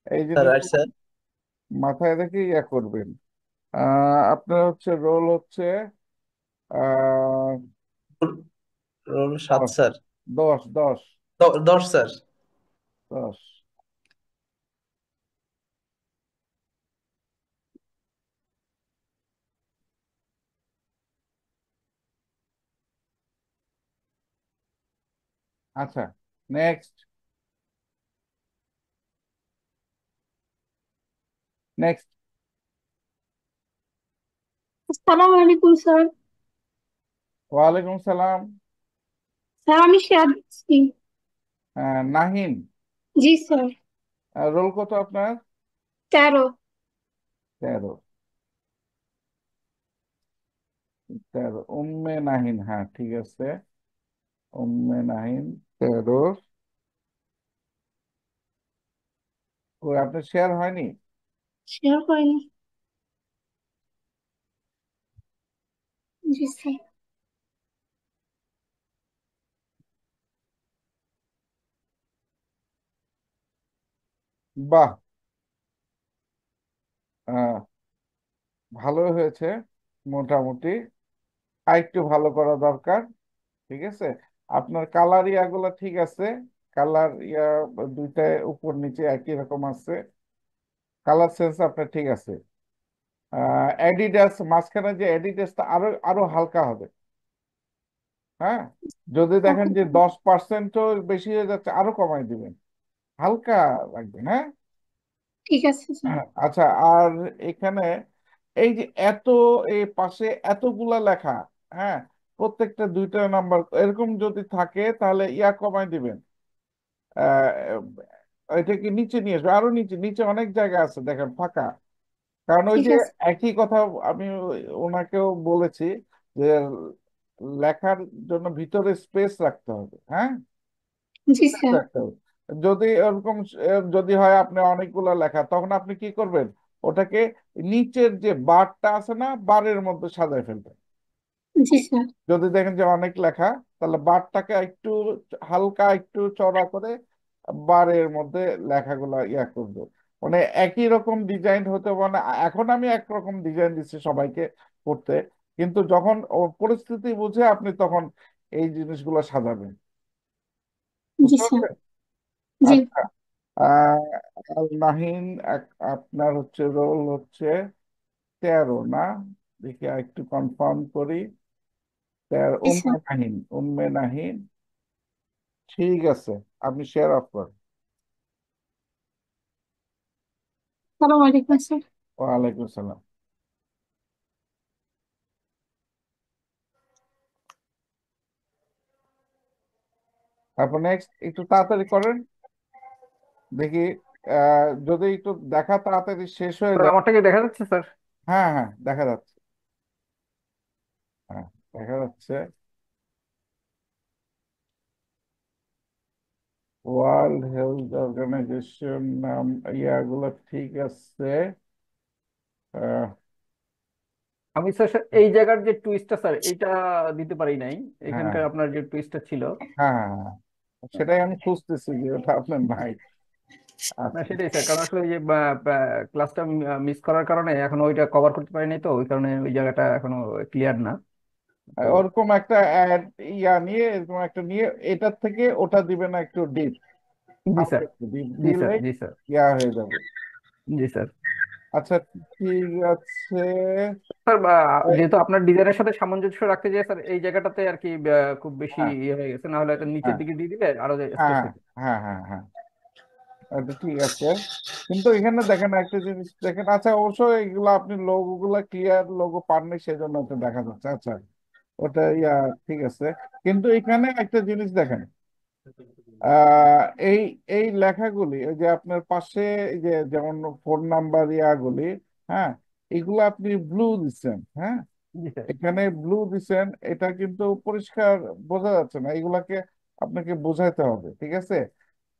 এই স্যার রাইট জিনিসগুলো স্যার। মাথায় রেখে ইয়া করবেন। আপনার হচ্ছে রোল হচ্ছে আহ রোল 7 দশ স্যার। দশ দশ 10 স্যার। 10। আচ্ছা, নেক্সট নেক্সট। আসসালামু আলাইকুম স্যার। ওয়ালাইকুম সালাম। স্যার আমি শিয়াদ দিচ্ছি। নাহিন, জি স্যার। রোল কত আপনার? 13। 13। 13 উম্মে নাহিন, হ্যাঁ ঠিক আছে। উম্মে নাহিন 13। ওই আপনার শেয়ার হয়নি? শেয়ার করেনি। জি স্যার। বাহ, আহ, ভালো হয়েছে মোটামুটি। আরেকটু ভালো করা দরকার, ঠিক আছে? আপনার কালার ইয়াগুলো ঠিক আছে, কালার ইয়া দুইটায় উপর নিচে একই রকম আছে, কালার সেন্স আপনার ঠিক আছে। অ্যাডিডাস মাঝখানে যে অ্যাডিডাসটা আরো আরো হালকা হবে, হ্যাঁ। যদি দেখেন ওকে যে 10%ও বেশি হয়ে যাচ্ছে, আরো কমাই দিবেন, হালকা রাখবেন, হ্যাঁ। ঠিক আছে স্যার। আচ্ছা, আর এখানে এই যে এত, এই পাশে এতগুলা লেখা, হ্যাঁ, প্রত্যেকটা 2টা নাম্বার এরকম যদি থাকে তাহলে ইয়া কমাই দিবেন। এটাকে নিচে নিয়ে আসবে, আরো নিচে নিচে অনেক জায়গা আছে দেখেন ফাঁকা। কারণ ওই ঠিক যে আছে। একই কথা আমি ওনাকেও বলেছি যে লেখার জন্য ভিতরে স্পেস রাখতে হবে, হ্যাঁ, জি স্পেস স্যার। রাখতে হবে। যদি এরকম যদি হয় আপনি অনেকগুলা লেখা, তখন আপনি কি করবেন? ওটাকে নিচের যে বারটা আছে না, বারের মধ্যে সাজায় ফেলবেন। জি স্যার। যদি দেখেন যে অনেক লেখা, তাহলে বারটাকে একটু হালকা একটু চড়া করে বারের মধ্যে লেখাগুলো ইয়া করবো। মানে একই রকম ডিজাইন হতে, মানে এখন আমি একরকম ডিজাইন দিচ্ছি সবাইকে করতে, কিন্তু যখন পরিস্থিতি বুঝে আপনি তখন এই জিনিসগুলো সাজাবেন, জি বুঝতে স্যার। পারছেন? জি। আচ্ছা, আহ আল নাহিন, আপনার হচ্ছে রোল হচ্ছে 13 না? দেখি একটু কনফার্ম করি। 13 জি উম্মে স্যার। নাহিন, উম্মে নাহিন, ঠিক আছে। আপনি শেয়ার অফ করেন। আসসালামু আলাইকুম স্যার। ওয়ালাইকুম সালাম। তারপর নেক্সট একটু তাড়াতাড়ি করেন, দেখি যদি একটু দেখা তাড়াতাড়ি শেষ হয়ে স্যার যায়। আমারটা কি দেখা যাচ্ছে স্যার? হ্যাঁ হ্যাঁ, দেখা যাচ্ছে, হ্যাঁ দেখা যাচ্ছে। ওয়ার্ল্ড হেলথ অর্গানাইজেশন নাম ইয়াগুলো ঠিক আছে। আহ, আমি স্যার এই জায়গার যে টুইস্টটা স্যার এইটা দিতে পারি নাই, হ্যাঁ এখানকার আপনার যে টুইস্টটা ছিল। হ্যাঁ হ্যাঁ হ্যাঁ, সেটাই আমি খুঁজতেছি যে ওটা আপনার নাই। না আচ্ছা, সেটাই স্যার, কারণ আসলে ওই যে ক্লাসটা মিস করার কারণে এখনো ওইটা কভার করতে পারিনি, তো ওই কারণে ওই জায়গাটা এখনো ক্লিয়ার না। তো ওরকম একটা ইয়া নিয়ে, এরকম একটা নিয়ে এটার থেকে ওটা দিবে না, একটু ডিপ, জি হালকা স্যার। একটু ডিপ জি দিলে স্যার। জি স্যার। ইয়া হয়ে যাবে। জি স্যার। আচ্ছা, ঠিক আছে। স্যার এই, যেহেতু আপনার ডিজাইনের সাথে সামঞ্জস্য রাখতে চাই স্যার, এই জায়গাটাতে আর কি খুব বেশি হ্যাঁ ইয়ে হয়ে গেছে, না হলে এটা নিচের হ্যাঁ দিকে দিয়ে দিলে আরো স্পেস হ্যাঁ হতো। হ্যাঁ হ্যাঁ হ্যাঁ, এটা ঠিক আছে। কিন্তু এখানে দেখেন একটা জিনিস দেখেন, আচ্ছা অবশ্যই এগুলো আপনি লোগো গুলা ক্লিয়ার লোগো পাননি, সেজন্য এটা দেখা যাচ্ছে। আচ্ছা, ওটা ইয়া ঠিক আছে, কিন্তু এখানে একটা জিনিস দেখেন, আহ, এই এই লেখাগুলি ওই যে আপনার পাশে এই যে যেমন ফোন নাম্বার ইয়াগুলি, হ্যাঁ, এগুলো আপনি ব্লু দিচ্ছেন, হ্যাঁ, জি স্যার। এখানে ব্লু দিছেন, এটা কিন্তু পরিষ্কার বোঝা যাচ্ছে না, এগুলাকে আপনাকে বোঝাইতে হবে, ঠিক আছে?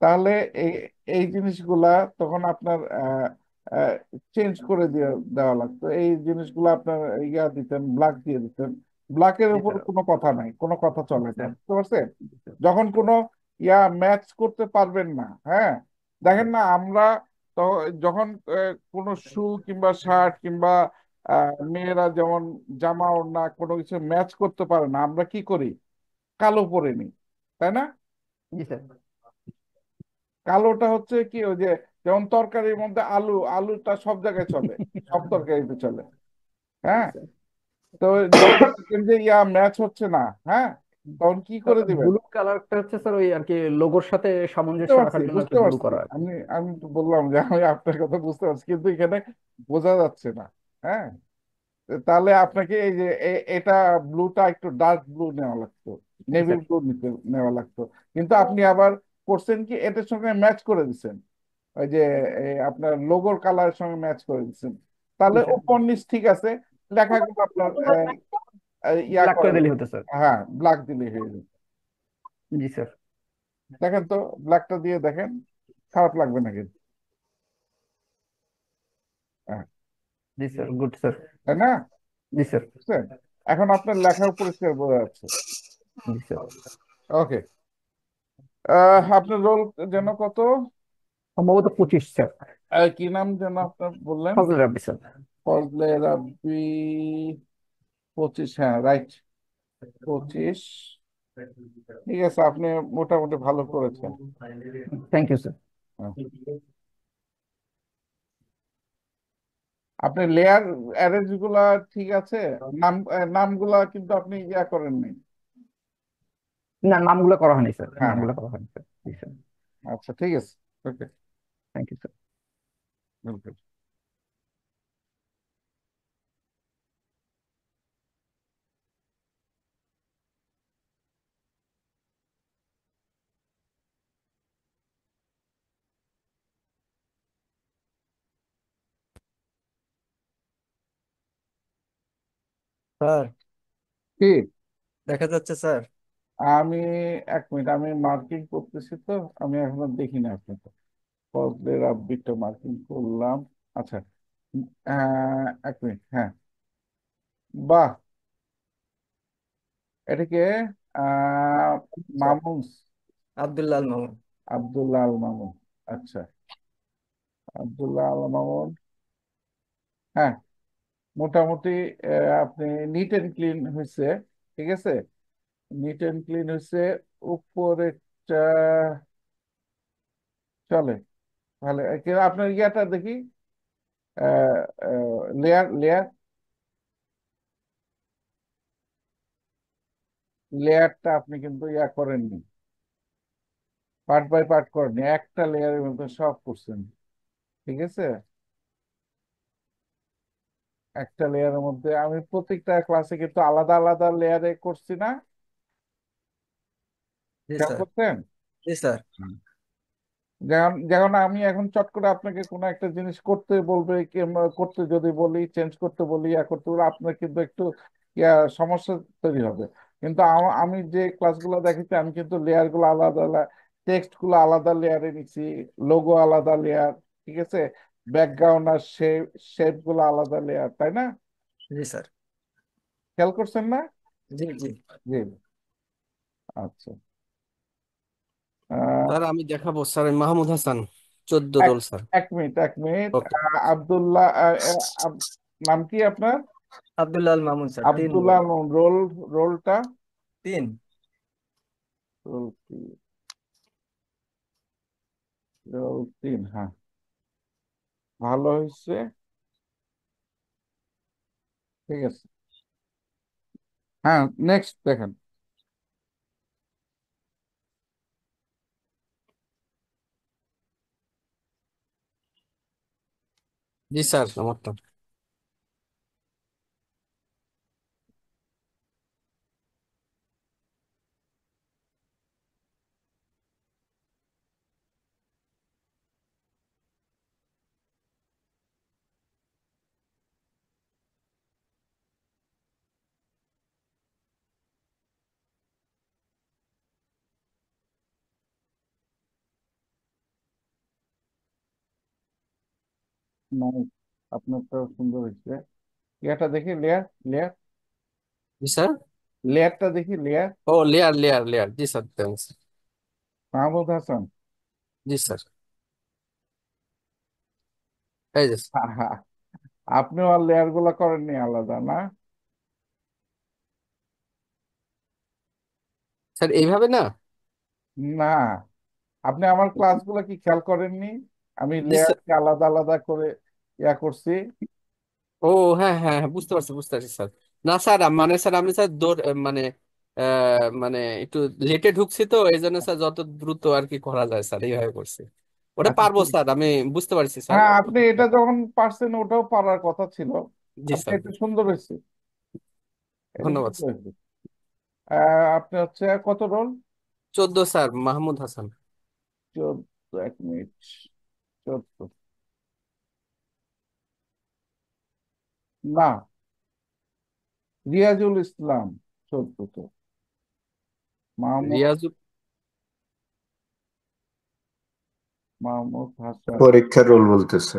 তাহলে এই এই জিনিসগুলা তখন আপনার চেঞ্জ করে দিয়ে দেওয়া লাগতো, এই জিনিসগুলো আপনার ইয়া দিতেন, ব্ল্যাক দিয়ে দিতেন। ব্ল্যাকের জি উপর স্যার। কোনো কথা নাই, কোনো কথা জি চলে না, স্যার। বুঝতে পারছেন? জি স্যার। যখন কোনো ইয়া ম্যাচ করতে পারবেন না, হ্যাঁ, জি দেখেন স্যার। না আমরা তো যখন কোনো শু কিংবা শার্ট কিংবা মেয়েরা যেমন জামা ওড়না কোনো কিছু ম্যাচ করতে পারে না, আমরা কি করি? কালো পরে নিই, তাই না? জি স্যার। কালোটা হচ্ছে কি, ওই যে যেমন তরকারির মধ্যে আলু, আলুটা সব জায়গায় চলে, সব তরকারিতে চলে, জি হ্যাঁ। স্যার। তো যখন দেখেন যে ইয়া ম্যাচ হচ্ছে না, হ্যাঁ, তখন কি করে দিবেন? ব্লু কালারটা হচ্ছে স্যার ওই আর কি লোগোর সাথে বুঝতে সামঞ্জস্য পারছি, রাখার জন্য আর বুঝতে কি ব্লু পারছি, করা আর কি। আমি তো বললাম যে আমি আপনার কথা বুঝতে পারছি, কিন্তু এখানে বোঝা যাচ্ছে না, হ্যাঁ। তাহলে আপনাকে এই যে এটা ব্লুটা একটু ডার্ক ব্লু নেওয়া লাগতো, জি নেভি স্যার। ব্লু নিতে নেওয়া লাগতো, কিন্তু আপনি আবার করছেন কি এটার সঙ্গে ম্যাচ করে দিচ্ছেন, ওই যে আপনার লোগোর কালারের সঙ্গে ম্যাচ করে দিচ্ছেন, জি তাহলে স্যার। উপর নিচ ঠিক আছে, লেখাগুলো আপনার ইয়া ব্ল্যাক করে করেন, দিলেই হতো স্যার। হ্যাঁ, ব্ল্যাক দিলে হয়ে যাবে। জি স্যার। দেখেন তো, ব্ল্যাকটা দিয়ে দেখেন, খারাপ লাগবে নাকি? হ্যাঁ, জি স্যার, গুড স্যার। তাই না? জি স্যার। বুঝছেন? এখন আপনার লেখাও পরিষ্কার বোঝা যাচ্ছে। জি স্যার। ওকে, আপনার রোল যেন কত? সম্ভবত 25 স্যার। কি নাম যেন আপনার বললেন? Fazle rabbi sir. ফজলে রাব্বি। 25, হ্যাঁ, রাইট, 25। ঠিক আছে, আপনি মোটামুটি ভালো করেছেন। Thank you sir. হ্যাঁ। আপনি লেয়ার অ্যারেঞ্জ গুলা ঠিক আছে, নামগুলা কিন্তু আপনি ইয়া করেননি। না, নামগুলো করা হয়নি স্যার, হ্যাঁ, হ্যাঁ, নামগুলো করা হয়নি স্যার। জি স্যার। আচ্ছা, ঠিক আছে, okay, thank you sir. Welcome. Sir কি? দেখা যাচ্ছে স্যার। আমি 1 মিনিট, আমি মার্কিং করতেছি তো, আমি এখনো দেখি না আপনাকে। ফজলে রাব্বিটা মার্কিং করলাম, আচ্ছা। 1 মিনিট, হ্যাঁ, বাহ, এটাকে আহ স্যার মামুন, আব্দুল্লাহ আল মামুন। আব্দুল্লাহ আল মামুন, আচ্ছা, আব্দুল্লাহ আল মামুন, হ্যাঁ, মোটামুটি আপনি নিট এন্ড ক্লিন হয়েছে, ঠিক আছে, নিট এন্ড ক্লিন হয়েছে, উপরেরটা চলে, ভালো। আপনার ইয়াটা দেখি, লেয়ার লেয়ার লেয়ারটা আপনি কিন্তু ইয়া করেননি, পার্ট বাই পার্ট করেননি, একটা লেয়ারের মধ্যে সব করছেন, ঠিক আছে? একটা লেয়ারের মধ্যে আমি প্রত্যেকটা ক্লাসে কিন্তু আলাদা আলাদা লেয়ারে করছি না, জি খেয়াল স্যার। করছেন? জি স্যার। যেমন যেমন আমি এখন চট করে আপনাকে কোনো একটা জিনিস করতে বলবে, কিংবা করতে যদি বলি, চেঞ্জ করতে বলি, ইয়া করতে বলি, আপনার কিন্তু একটু ইয়া সমস্যা তৈরি হবে। কিন্তু আমি যে ক্লাসগুলো দেখেছি, আমি কিন্তু লেয়ার গুলো আলাদা আলাদা, টেক্সট গুলো আলাদা লেয়ারে নিছি, লোগো আলাদা লেয়ার, ঠিক আছে, ব্যাকগ্রাউন্ড আর শেপ গুলো আলাদা লেয়ার, তাই না? জি স্যার। খেয়াল করছেন না? জি জি। জি, আচ্ছা। আহ, স্যার আমি দেখাবো স্যার, আমি মাহমুদ হাসান, 14 এক roll sir. 1 minute, 1 minute, okay. Abdullah, নাম কি আপনার? Abdullah Al Mamun sir, 3 roll. Abdullah roll, রোলটা 3। রোল রোল 3, হ্যাঁ, ভালো হয়েছে, ঠিক আছে, হ্যাঁ, নেক্সট দেখেন। জি স্যার, আমারটা। নাই, আপনারটা সুন্দর হয়েছে। ইয়াটা দেখি, লেয়ার, লেয়ার, জি স্যার। লেয়ারটা দেখি, লেয়ার। ও লেয়ার লেয়ার লেয়ার, জি স্যার থ্যাঙ্কস। মাহমুদ হাসান। জি স্যার, এই যে স্যার। আহা, আপনিও আর লেয়ার গুলা করেননি আলাদা না? স্যার এইভাবে না। না, আপনি আমার ক্লাসগুলো কি খেয়াল করেননি? আমি জি স্যার। লেয়ারকে আলাদা আলাদা করে ইয়া করছি। ও হ্যাঁ হ্যাঁ হ্যাঁ, বুঝতে পারছি বুঝতে পারছি স্যার। না স্যার, মানে স্যার আমি স্যার দৌড় মানে মানে একটু লেটে ঢুকছি তো এই জন্য স্যার যত দ্রুত আর কি করা যায় স্যার এইভাবে করছি। ওটা আচ্ছা পারবো ঠিক। স্যার, আমি বুঝতে পারছি স্যার। হ্যাঁ, আপনি এটা যখন পারছেন ওটাও পারার কথা ছিল। জি আপনি স্যার, এটা সুন্দর হয়েছে, এটা ধন্যবাদ সুন্দর স্যার। হয়েছে। আপনি হচ্ছে কত roll? 14 sir, Mahmud Hasan. 14, 1 minute. 14 না, রিয়াজুল ইসলাম 14 তো। মাহমুদ, রিয়াজুল। মাহমুদ হাসান। পরীক্ষার রোল বলতেছে,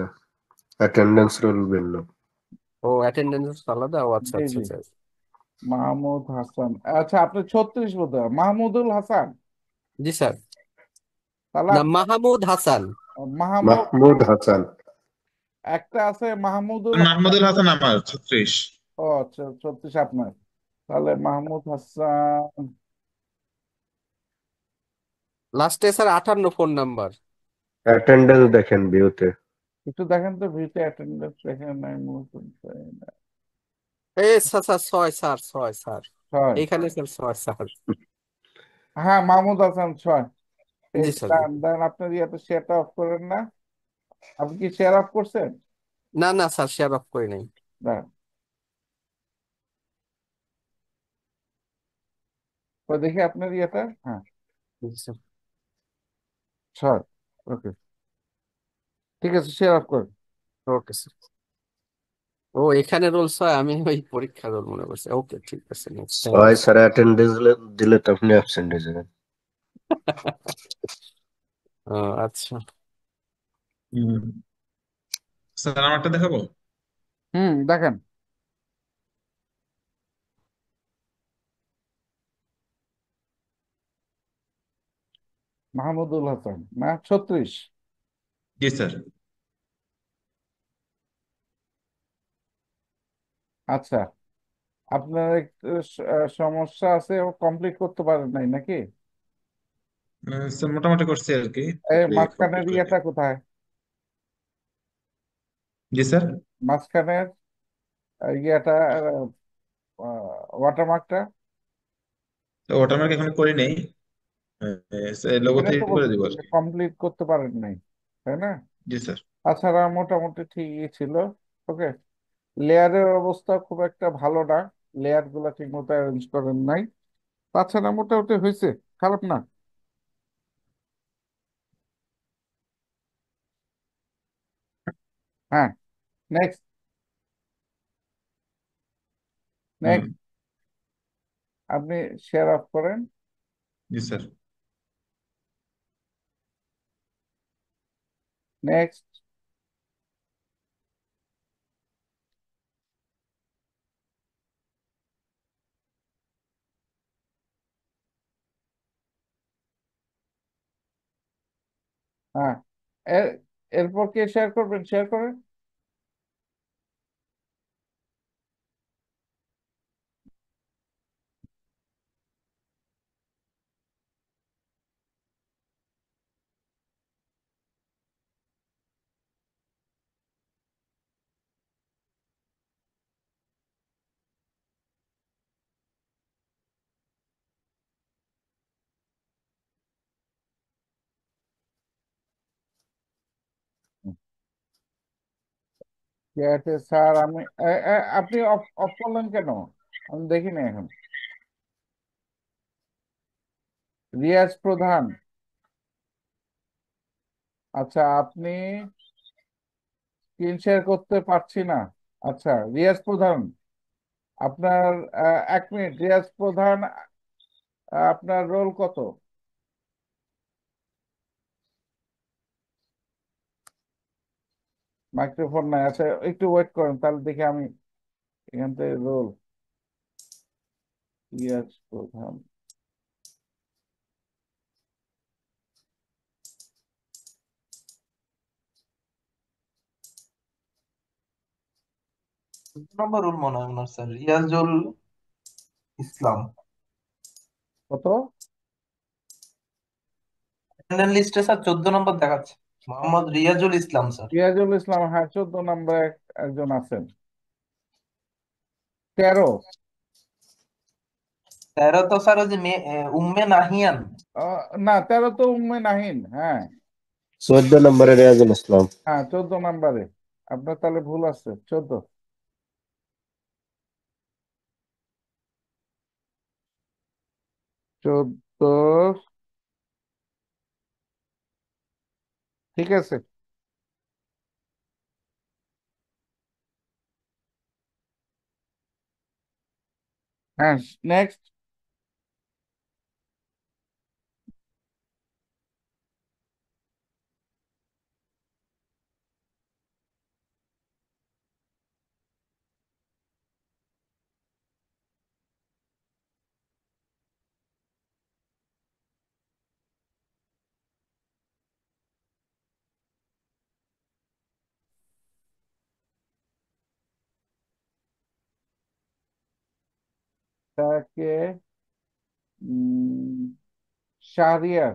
অ্যাটেন্ডেন্স রোল ভিন্ন। ও অ্যাটেন্ডেন্স আলাদা, ও আচ্ছা জি আচ্ছা জি, আচ্ছা। মাহমুদ হাসান। আচ্ছা, আপনি 36 বোধ হয়, মাহমুদুল হাসান। জি স্যার। তাহলে না, আপনি মাহমুদ হাসান। মাহমুদ, মাহমুদ হাসান। একটা আছে মাহমুদুল হাসান। মাহমুদুল হাসান আমার 36। ও আচ্ছা, 36 আপনার। তাহলে মাহমুদ হাসান। লাস্টে স্যার 58 ফোন নাম্বার। অ্যাটেন্ডেন্স দেখেন ভিউতে। একটু দেখেন তো, ভিতে অ্যাটেন্ডেন্স দেখেন নাই না? এ স্যার স্যার 6 স্যার, 6 স্যার। ছয়। এইখানে স্যার 6 স্যার। হ্যাঁ, মাহমুদ হাসান 6। এই জি যে স্যার জি। দেন দেন, আপনার ইয়েতে শেয়ারটা অফ করেন না? আপনি কি শেয়ার অফ করছেন? না না স্যার, শেয়ার অফ করি নাই। দেন, তো দেখি আপনার ইয়েটা। হ্যাঁ, জি স্যার। 6। ওকে, ঠিক আছে, শেয়ার অফ করেন। Okay sir. ও এখানে রোল 6, আমি ওই পরীক্ষা রোল মনে করছি। ওকে ঠিক আছে, নেক্সট থ্যাংক ইউ হয় স্যার। স্যার, অ্যাটেন্ডেন্স দিলে তো আপনি অ্যাবসেন্ট হয়ে যাবেন। ও আচ্ছা। হুম। স্যার আমারটা দেখাবো? দেখেন। মাহমুদুল হাসান না, 36। জি স্যার। আচ্ছা, আপনার একটু সমস্যা আছে, ও কমপ্লিট করতে পারেন নাই নাকি? স্যার মোটামুটি করছি আর কি, এই কমপ্লিট মাঝখানের করিনি। ইয়েটা কোথায়? জি স্যার। মাঝখানের ইয়েটা, ওয়াটারমার্কটা। ওয়াটারমার্ক এখন করি নেই, লোগোতে এটা তো করে দিব আর বলতেছে কি। কমপ্লিট করতে পারেন নাই, তাই না? জি স্যার। তাছাড়া মোটামুটি ঠিকই ছিল। ওকে, লেয়ারের অবস্থা খুব একটা ভালো না, লেয়ার গুলা ঠিক মতো অ্যারেঞ্জ করেন নাই। তাছাড়া মোটামুটি হয়েছে, খারাপ না। হ্যাঁ, নেক্সট, হুম। নেক্সট। আপনি শেয়ার অফ করেন। জি স্যার। নেক্সট। হ্যাঁ, এর এরপর কে শেয়ার করবেন? শেয়ার করেন। ঠিক আছে স্যার, আমি আপনি অফ অফ করলেন কেন? আমি দেখিনি এখন। রিয়াজ প্রধান। আচ্ছা, আপনি স্ক্রিন শেয়ার করতে পারছি না। আচ্ছা, রিয়াজ প্রধান, আপনার 1 মিনিট। রিয়াজ প্রধান, আপনার রোল কত? মাইক্রোফোন নাই। আচ্ছা একটু ওয়েট করেন, তাহলে দেখি আমি এখান থেকে রোল ইয়াস প্রধান। নম্বর রুল মনে হয় ওনার স্যার, রিয়াজুল ইসলাম। কত? অ্যাটেন্ডেন্স লিস্টে স্যার 14 নম্বর দেখাচ্ছে, মোহাম্মদ রিয়াজুল ইসলাম স্যার। রিয়াজুল ইসলাম, হ্যাঁ 14 নম্বরে একজন আছেন। 13। 13 তো স্যার ওই যে উম্মে নাহিয়ান। না 13 তো উম্মে নাহিন, হ্যাঁ 14 নম্বরে রিয়াজুল ইসলাম। হ্যাঁ 14 নম্বরে। আপনার তাহলে ভুল আছে, 14। 14, ঠিক আছে। হ্যাঁ নেক্সট। তাকে শাহরিয়ার।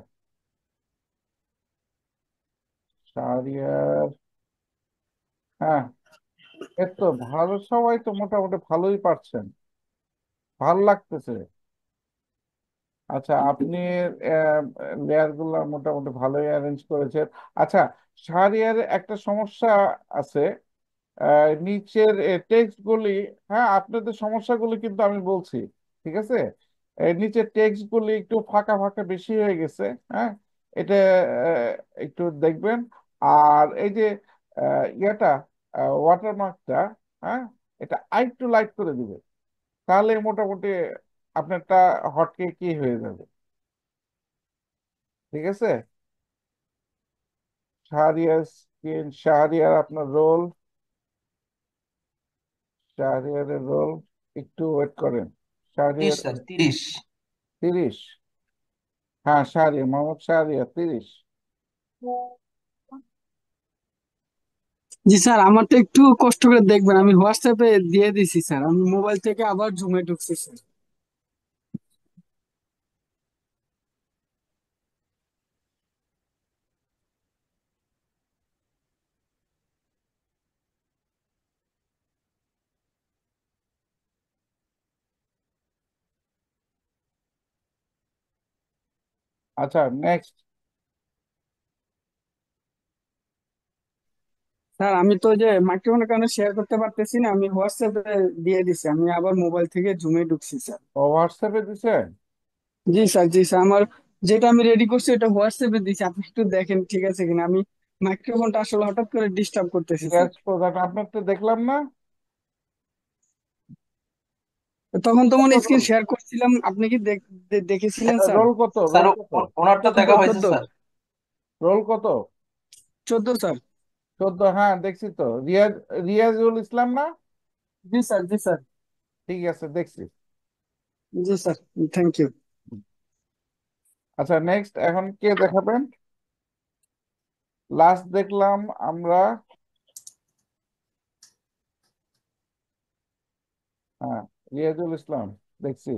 শাহরিয়ার, হ্যাঁ এর তো ভালো, সবাই তো মোটামুটি ভালোই পারছেন, ভাল লাগতেছে। আচ্ছা আপনি লেয়ার গুলা মোটামুটি ভালোই অ্যারেঞ্জ করেছেন। আচ্ছা, শাহরিয়ার একটা সমস্যা আছে, নিচের টেক্সট গুলি, হ্যাঁ আপনাদের সমস্যাগুলি কিন্তু আমি বলছি, ঠিক আছে। নিচের টেক্সট গুলি একটু ফাঁকা ফাঁকা বেশি হয়ে গেছে, হ্যাঁ এটা একটু দেখবেন। আর এই যে ইয়াটা ওয়াটারমার্কটা, হ্যাঁ এটা আরেকটু লাইট করে দিবে, তাহলে মোটামুটি আপনারটা হটকে কি হয়ে যাবে, ঠিক আছে। শাহরিয়ার স্কিন, শাহরিয়ার আপনার রোল, শাহরিয়ারের রোল, একটু ওয়েট করেন। 30 শাহরিয়ার স্যার, 30। 30, হ্যাঁ শাহরিয়ার, মোহাম্মদ শাহরিয়ার 30। জি স্যার, আমারটা একটু কষ্ট করে দেখবেন, আমি হোয়াটসঅ্যাপে দিয়ে দিছি স্যার, আমি মোবাইল থেকে আবার জুমে ঢুকছি স্যার। আচ্ছা নেক্সট। স্যার আমি তো যে মাইক্রোফোনের কারণে শেয়ার করতে পারতেছি না, আমি হোয়াটসঅ্যাপে দিয়ে দিছি, আমি আবার মোবাইল থেকে জুমে ঢুকছি স্যার। হোয়াটসঅ্যাপে দিছে? জি স্যার, জি স্যার, আমার যেটা আমি রেডি করছি এটা হোয়াটসঅ্যাপে দিছি, আপনি একটু দেখেন ঠিক আছে কিনা। আমি মাইক্রোফোনটা আসলে হঠাৎ করে ডিস্টার্ব করতেছি স্যার। রিয়াজ প্রধান, আপনার তো দেখলাম না। তখন তো মনে কত স্ক্রিন রোল? শেয়ার করছিলাম, আপনি কি দেখেছিলেন স্যার? রোল কত, স্যার রোল কত? ওনারটা 14, দেখা হয়েছে 14, স্যার। রোল কত? 14 স্যার। 14, হ্যাঁ দেখছি তো। রিয়াজুল ইসলাম না? জি স্যার, জি স্যার, ঠিক আছে দেখছি। জি স্যার, থ্যাংক ইউ। আচ্ছা নেক্সট, এখন কে দেখাবেন? লাস্ট দেখলাম আমরা, হ্যাঁ রিয়াজুল ইসলাম দেখছি।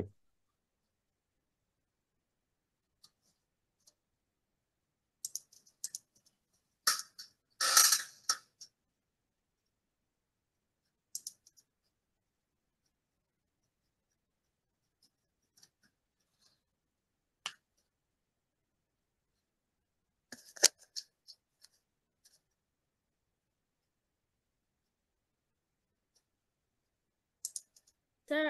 Sir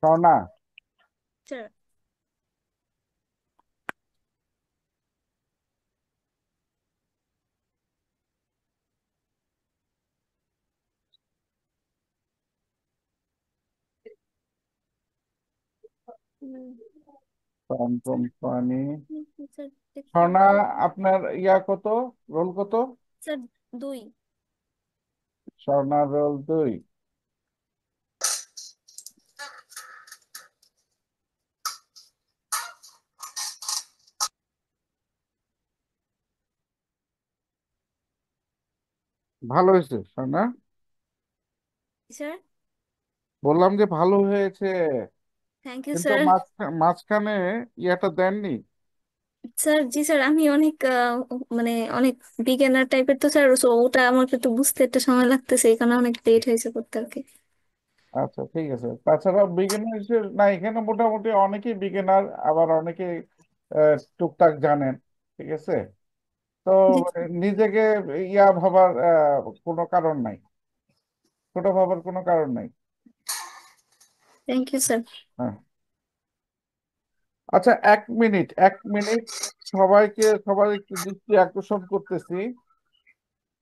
Swarna, sir farm company. Sir Swarna, আপনার ইয়া কত, রোল কত? স্যার 2। স্বর্ণার রোল 2। ভালো হয়েছে স্বর্ণা, স্যার বললাম যে ভালো হয়েছে, থ্যাংক ইউ কিন্তু স্যার। মাঝখানে ইয়াটা দেননি। স্যার জি স্যার, আমি অনেক মানে অনেক বিগিনার টাইপের তো স্যার, so ওটা আমাকে একটু বুঝতে একটা সময় লাগতেছে, এই কারণে অনেক লেট হয়েছে করতে আর কি। আচ্ছা ঠিক আছে, তাছাড়া বিগিনার না, এখানে মোটামুটি অনেকেই বিগিনার, আবার অনেকে টুকটাক জানেন। ঠিক আছে, তো জি নিজেকে ইয়া ভাবার কোনো কারণ নাই, ছোট ভাবার কোনো কারণ নাই। Thank you sir. হ্যাঁ, আচ্ছা 1 মিনিট, 1 মিনিট, সবাই একটু দৃষ্টি আকর্ষণ করতেছি।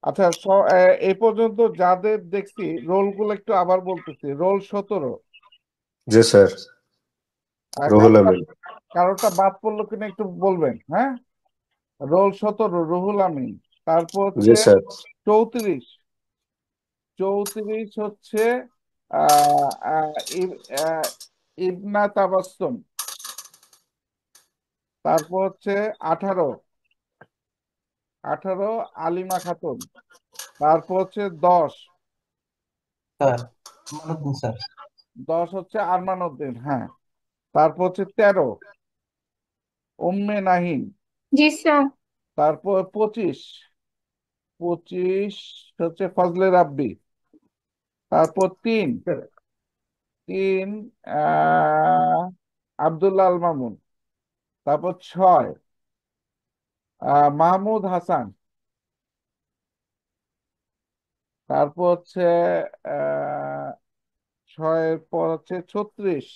আচ্ছা, এই পর্যন্ত যাদের দেখছি রোলগুলো একটু আবার বলতেছি। রোল 17। জি স্যার, রুহুল কারোটা আমিন। কারোটা বাদ পড়লো কিনা একটু বলবেন, হ্যাঁ? রোল 17 রুহুল আমিন। তারপর জি হচ্ছে স্যার। 34। 34 হচ্ছে আহ আহ, ইব- আহ, ইবনা তাবাসসুম। তারপর হচ্ছে 18। 18 আলিমা খাতুন। তারপর হচ্ছে 10। Sir Amanuddin sir. 10 হচ্ছে আরমান উদ্দিন, হ্যাঁ। তারপর হচ্ছে 13 উম্মে নাহিন। জি স্যার। তারপর 25। 25 হচ্ছে ফজলে রাব্বি। তারপর 3। 3 আব্দুল্লাহ আল মামুন। তারপর 6 মাহমুদ হাসান। তারপর হচ্ছে 6-এর পর হচ্ছে 36।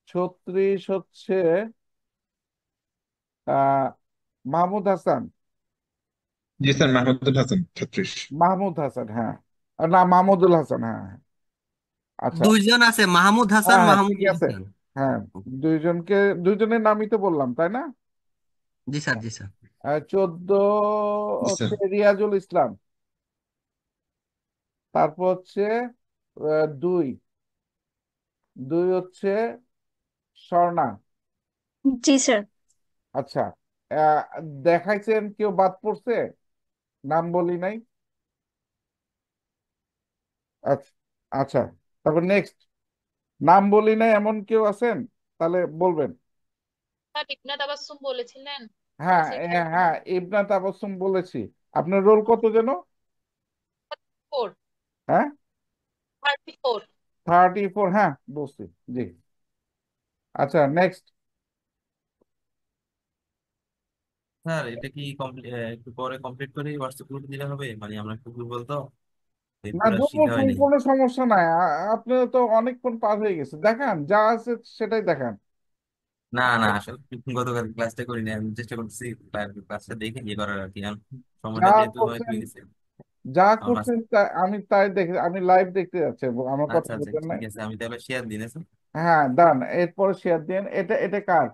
36 হচ্ছে আহ মাহমুদ হাসান। জি স্যার, মাহমুদুল হাসান 36। মাহমুদ হাসান, হ্যাঁ। না, মাহমুদুল হাসান, হ্যাঁ হ্যাঁ। আচ্ছা, দুইজন আছে, মাহমুদ হাসান, হ্যাঁ হ্যাঁ ঠিকই মাহমুদুল আছে। হাসান। হ্যাঁ, দুইজনের নামই তো বললাম, তাই না? জি স্যার, জি স্যার। 14 জি স্যার। হচ্ছে রিয়াজুল ইসলাম। তারপর হচ্ছে 2। 2 হচ্ছে স্বর্ণা। জি স্যার। আচ্ছা, আহ, দেখাইছেন কেউ বাদ পড়ছে, নাম বলি নাই। আচ্ছা আচ্ছা, তারপর নেক্সট, নাম বলি নাই এমন কেউ আছেন, তাহলে বলবেন। স্যার ইবনে তাবাসসুম বলেছিলেন, হ্যাঁ চেক হ্যাঁ করবেন। হ্যাঁ, ইবনা তাবাসসুম বলেছি। আপনার রোল কত যেন? 4। হ্যাঁ, 34। 34, হ্যাঁ বলছি। জি, আচ্ছা নেক্সট। স্যার এটা কি একটু পরে কমপ্লিট করে হোয়াটসঅ্যাপ গ্রুপে দিলে হবে? মানে আমরা একটু দুর্বল তো, না, এগুলো দুপুর শিখা হয় নাই। কোনো সমস্যা নাই, আপনার তো অনেকক্ষণ পার হয়ে গেছে, দেখান যা আছে সেটাই দেখান। না না, আসলে গতকাল ক্লাসটা করিনি, আমি চেষ্টা করতেছি ক্লাসটা দেখে ইয়ে করার আর কি। এখন যা সময়টা যেহেতু অনেক করছেন হয়ে গেছে যা আমার। করছেন আমি তাই দেখে, আমি লাইভ দেখতে যাচ্ছি, আমার কথা আচ্ছা আচ্ছা, বলছেন নাই। ঠিক আছে, আমি তাহলে শেয়ার দিন স্যার। হ্যাঁ ডান, এরপরে শেয়ার দিন। এটা এটা কার?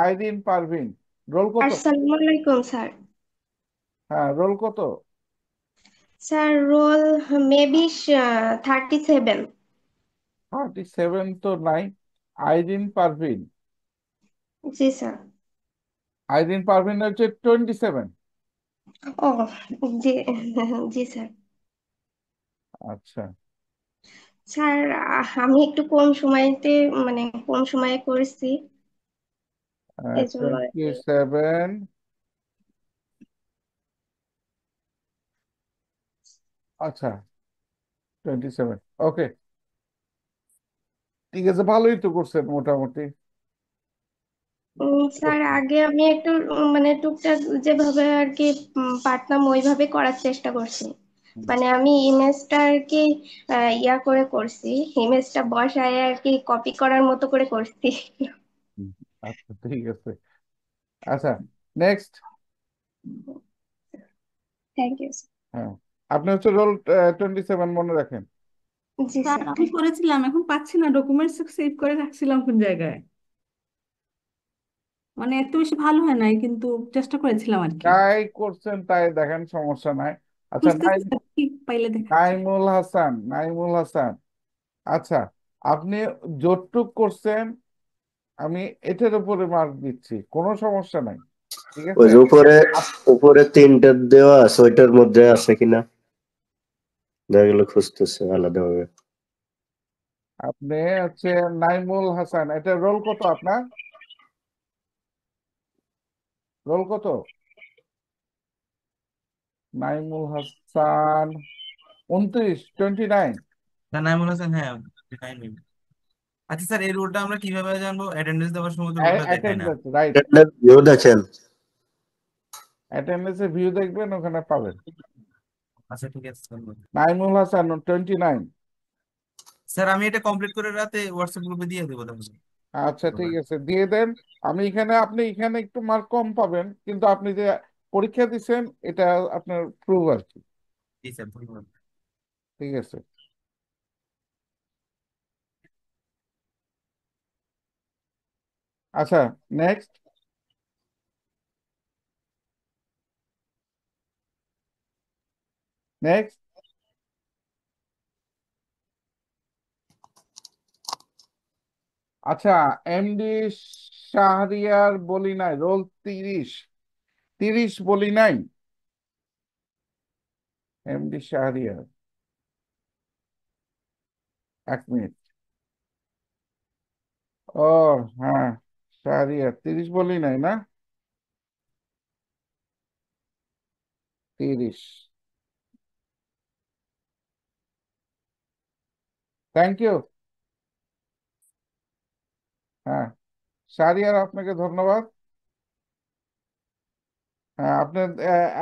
আইরিন পারভিন। রোল কত? আসসালামু আলাইকুম স্যার। হ্যাঁ, রোল কত? Sir roll maybe 37। 37 তো নাই। আইরিন পারভিন। জি স্যার। আইরিন পারভিন হচ্ছে 27। ও জি, জি স্যার। আচ্ছা, স্যার আমি একটু কম সময়তে মানে কম সময়ে করছি, এই জন্য আর কি। 27। আচ্ছা, 27, ওকে, ঠিক আছে, ভালোই তো করছেন মোটামুটি। স্যার আগে আমি একটু মানে টুকটাক যেভাবে আর কি পারতাম ওইভাবে করার চেষ্টা করছি। মানে আমি ইমেজটা আর কি ইয়া করে করছি, ইমেজটা বসায় আর কি কপি করার মতো করে করছি। হুম, আচ্ছা ঠিক আছে। আচ্ছা নেক্সট। Thank you. হ্যাঁ, আপনি হচ্ছে রোল 27, মনে রাখেন। জি স্যার স্যার। আমি করেছিলাম, এখন পাচ্ছি না, ডকুমেন্টস সেভ করে রাখছিলাম কোন জায়গায়। মানে এত বেশি ভালো হয় নাই, কিন্তু চেষ্টা করেছিলাম আর কি। যাই করছেন তাই দেখেন, সমস্যা নাই। আচ্ছা, বুঝতেছি স্যার, কি পাইলে দেখাচ্ছি। নাইমুল হাসান, নাইমুল হাসান। আচ্ছা, আপনি যতটুক করছেন আমি এটার উপরে মার্ক দিচ্ছি, কোনো সমস্যা নাই। ঠিক ওই আছে। যে উপরে আপ- উপরে তিনটা দেওয়া আছে, ওইটার মধ্যে আছে কিনা দেখা গেল, খুঁজতেছে আলাদাভাবে। আপনি হচ্ছে নাইমুল হাসান, এটা রোল কত আপনার? রোল কত? নাইমুল হাসান 29, 29। স্যার নাইমুল হাসান, হ্যাঁ 9 আচ্ছা স্যার, এই রুলটা আমরা কিভাবে জানবো? অ্যাটেন্ডেন্স দেওয়ার সময় তো রুলটা দেখায় না। Attendance, right. ভিউ দেখেন। অ্যাটেন্ডেন্সে ভিউ দেখবেন, ওখানে পাবেন। আচ্ছা ঠিক আছে স্যার। নাইমুল হাসান 29। স্যার আমি এটা কমপ্লিট করে রাতে হোয়াটসঅ্যাপ গ্রুপে দিয়ে দেবো তাহলে। আচ্ছা ঠিক আছে, দিয়ে দেন। আমি এখানে, আপনি এখানে একটু মার্ক কম পাবেন, কিন্তু আপনি যে পরীক্ষা দিচ্ছেন এটা আপনার প্রুভ আর কি। জি স্যার, ধন্যবাদ। ঠিক আছে। আচ্ছা, নেক্সট। নেক্সট। আচ্ছা, এমডি শাহরিয়ার বলি নাই, রোল 30, 30 বলি নাই। MD Shahriar, 1 minute. ও হ্যাঁ, শাহরিয়ার 30 বলি নাই না? 30। Thank you. হ্যাঁ, শাহরিয়ার আপনাকে ধন্যবাদ। হ্যাঁ, আপনার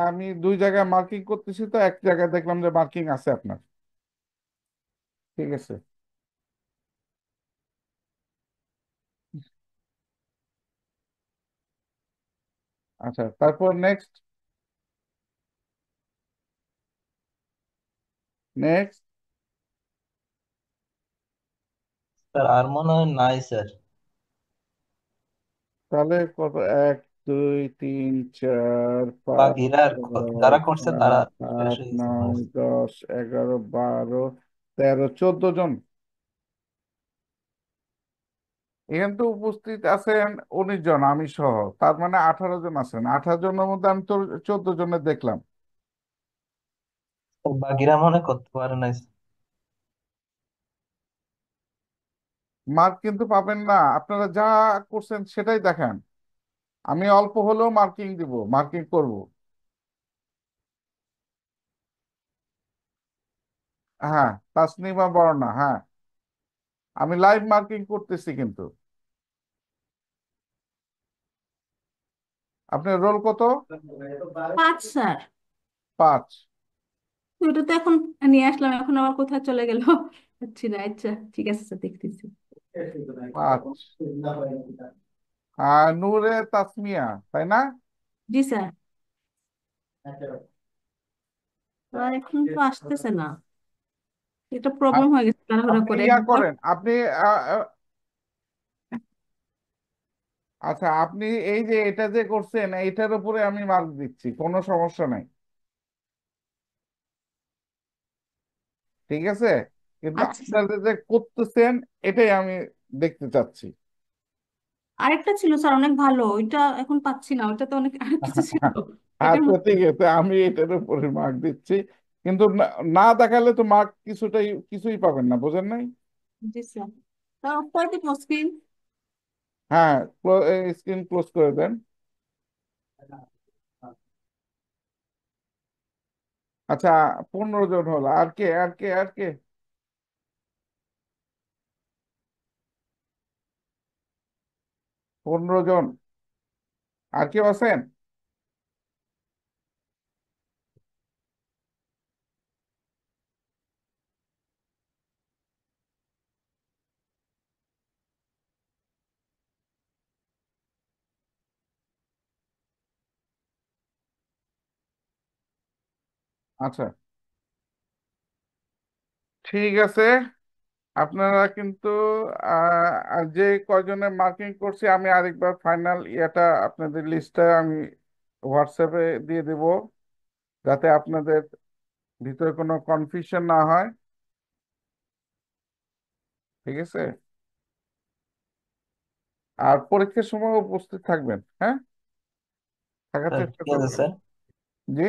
আমি 2 জায়গায় মার্কিং করতেছি, তো এক জায়গায় দেখলাম যে মার্কিং আছে আপনার। ঠিক আছে। আচ্ছা, তারপর নেক্সট। নেক্সট। স্যার আর মনে হয় নাই স্যার। তাহলে কত? 1, 2, 3, 4, 5, বাকিরা আর 6, যারা করছে তারা 7, শেষ 8, হয়ে গেছে মনে 9, হয়। 10, 11, 12, 13, 14 জন। এখানে তো উপস্থিত আছেন 19 জন, আমি সহ। তার মানে 18 জন আছেন। 18 জনের মধ্যে আমি তো 14 জনের দেখলাম। বাকিরা মনে করতে পারে নাই। মার্ক কিন্তু পাবেন না, আপনারা যা করছেন সেটাই দেখেন। আমি অল্প হলেও মার্কিং দিব, মার্কিং করব। হ্যাঁ, তাসনিমা বর্ণা, হ্যাঁ। আমি লাইভ মার্কিং করতেছি কিন্তু। আপনার রোল কত? 5 স্যার। 5। তো এটা তো এখন নিয়ে আসলাম, এখন আবার কোথায় চলে গেল বুঝছি না। আচ্ছা ঠিক আছে স্যার, দেখতেছি। 5। নূরে তাসমিয়া, তাই না? জি স্যার। এখন তো আসতেছে না, এটা প্রবলেম আ- হয়ে গেছে তাড়াহুড়া আপনি করে ইয়া একবার। করেন, আপনি আহ, আহ, আচ্ছা, আপনি এই যে এটা যে করছেন এইটার উপরে আমি মার্ক দিচ্ছি, কোনো সমস্যা নাই। ঠিক আছে, কিন্তু আচ্ছা স্যার, আপনারা যে করতেছেন এটাই আমি দেখতে চাচ্ছি। আরেকটা ছিল স্যার অনেক ভালো, ওইটা এখন পাচ্ছি না, ওইটা তো অনেক আরেক কিছু ছিল এটার আচ্ছা মধ্যে। ঠিক আছে, আমি এটার উপরে মার্ক দিচ্ছি। কিন্তু না, না দেখালে তো মার্ক কিছুই পাবেন না, বোঝেন নাই? জি স্যার। তা অফ করে দিব স্ক্রিন। হ্যাঁ, স্ক্রিন ক্লোজ করে দেন। আচ্ছা, 15 জন হলো। আর কে, আর কে, আর কে? 15 জন। আর কেউ আছেন? আচ্ছা, ঠিক আছে। আপনারা কিন্তু যে কয়জনের মার্কিং করছি আমি আরেকবার ফাইনাল ইয়েটা আপনাদের লিস্টটা আমি হোয়াটসঅ্যাপে দিয়ে দেব, যাতে আপনাদের ভিতরে কোনো কনফিউশন না হয়। ঠিক আছে? আর পরীক্ষার সময় উপস্থিত থাকবেন, হ্যাঁ, থাকার চেষ্টা ঠিক আছে করবেন। স্যার। জি।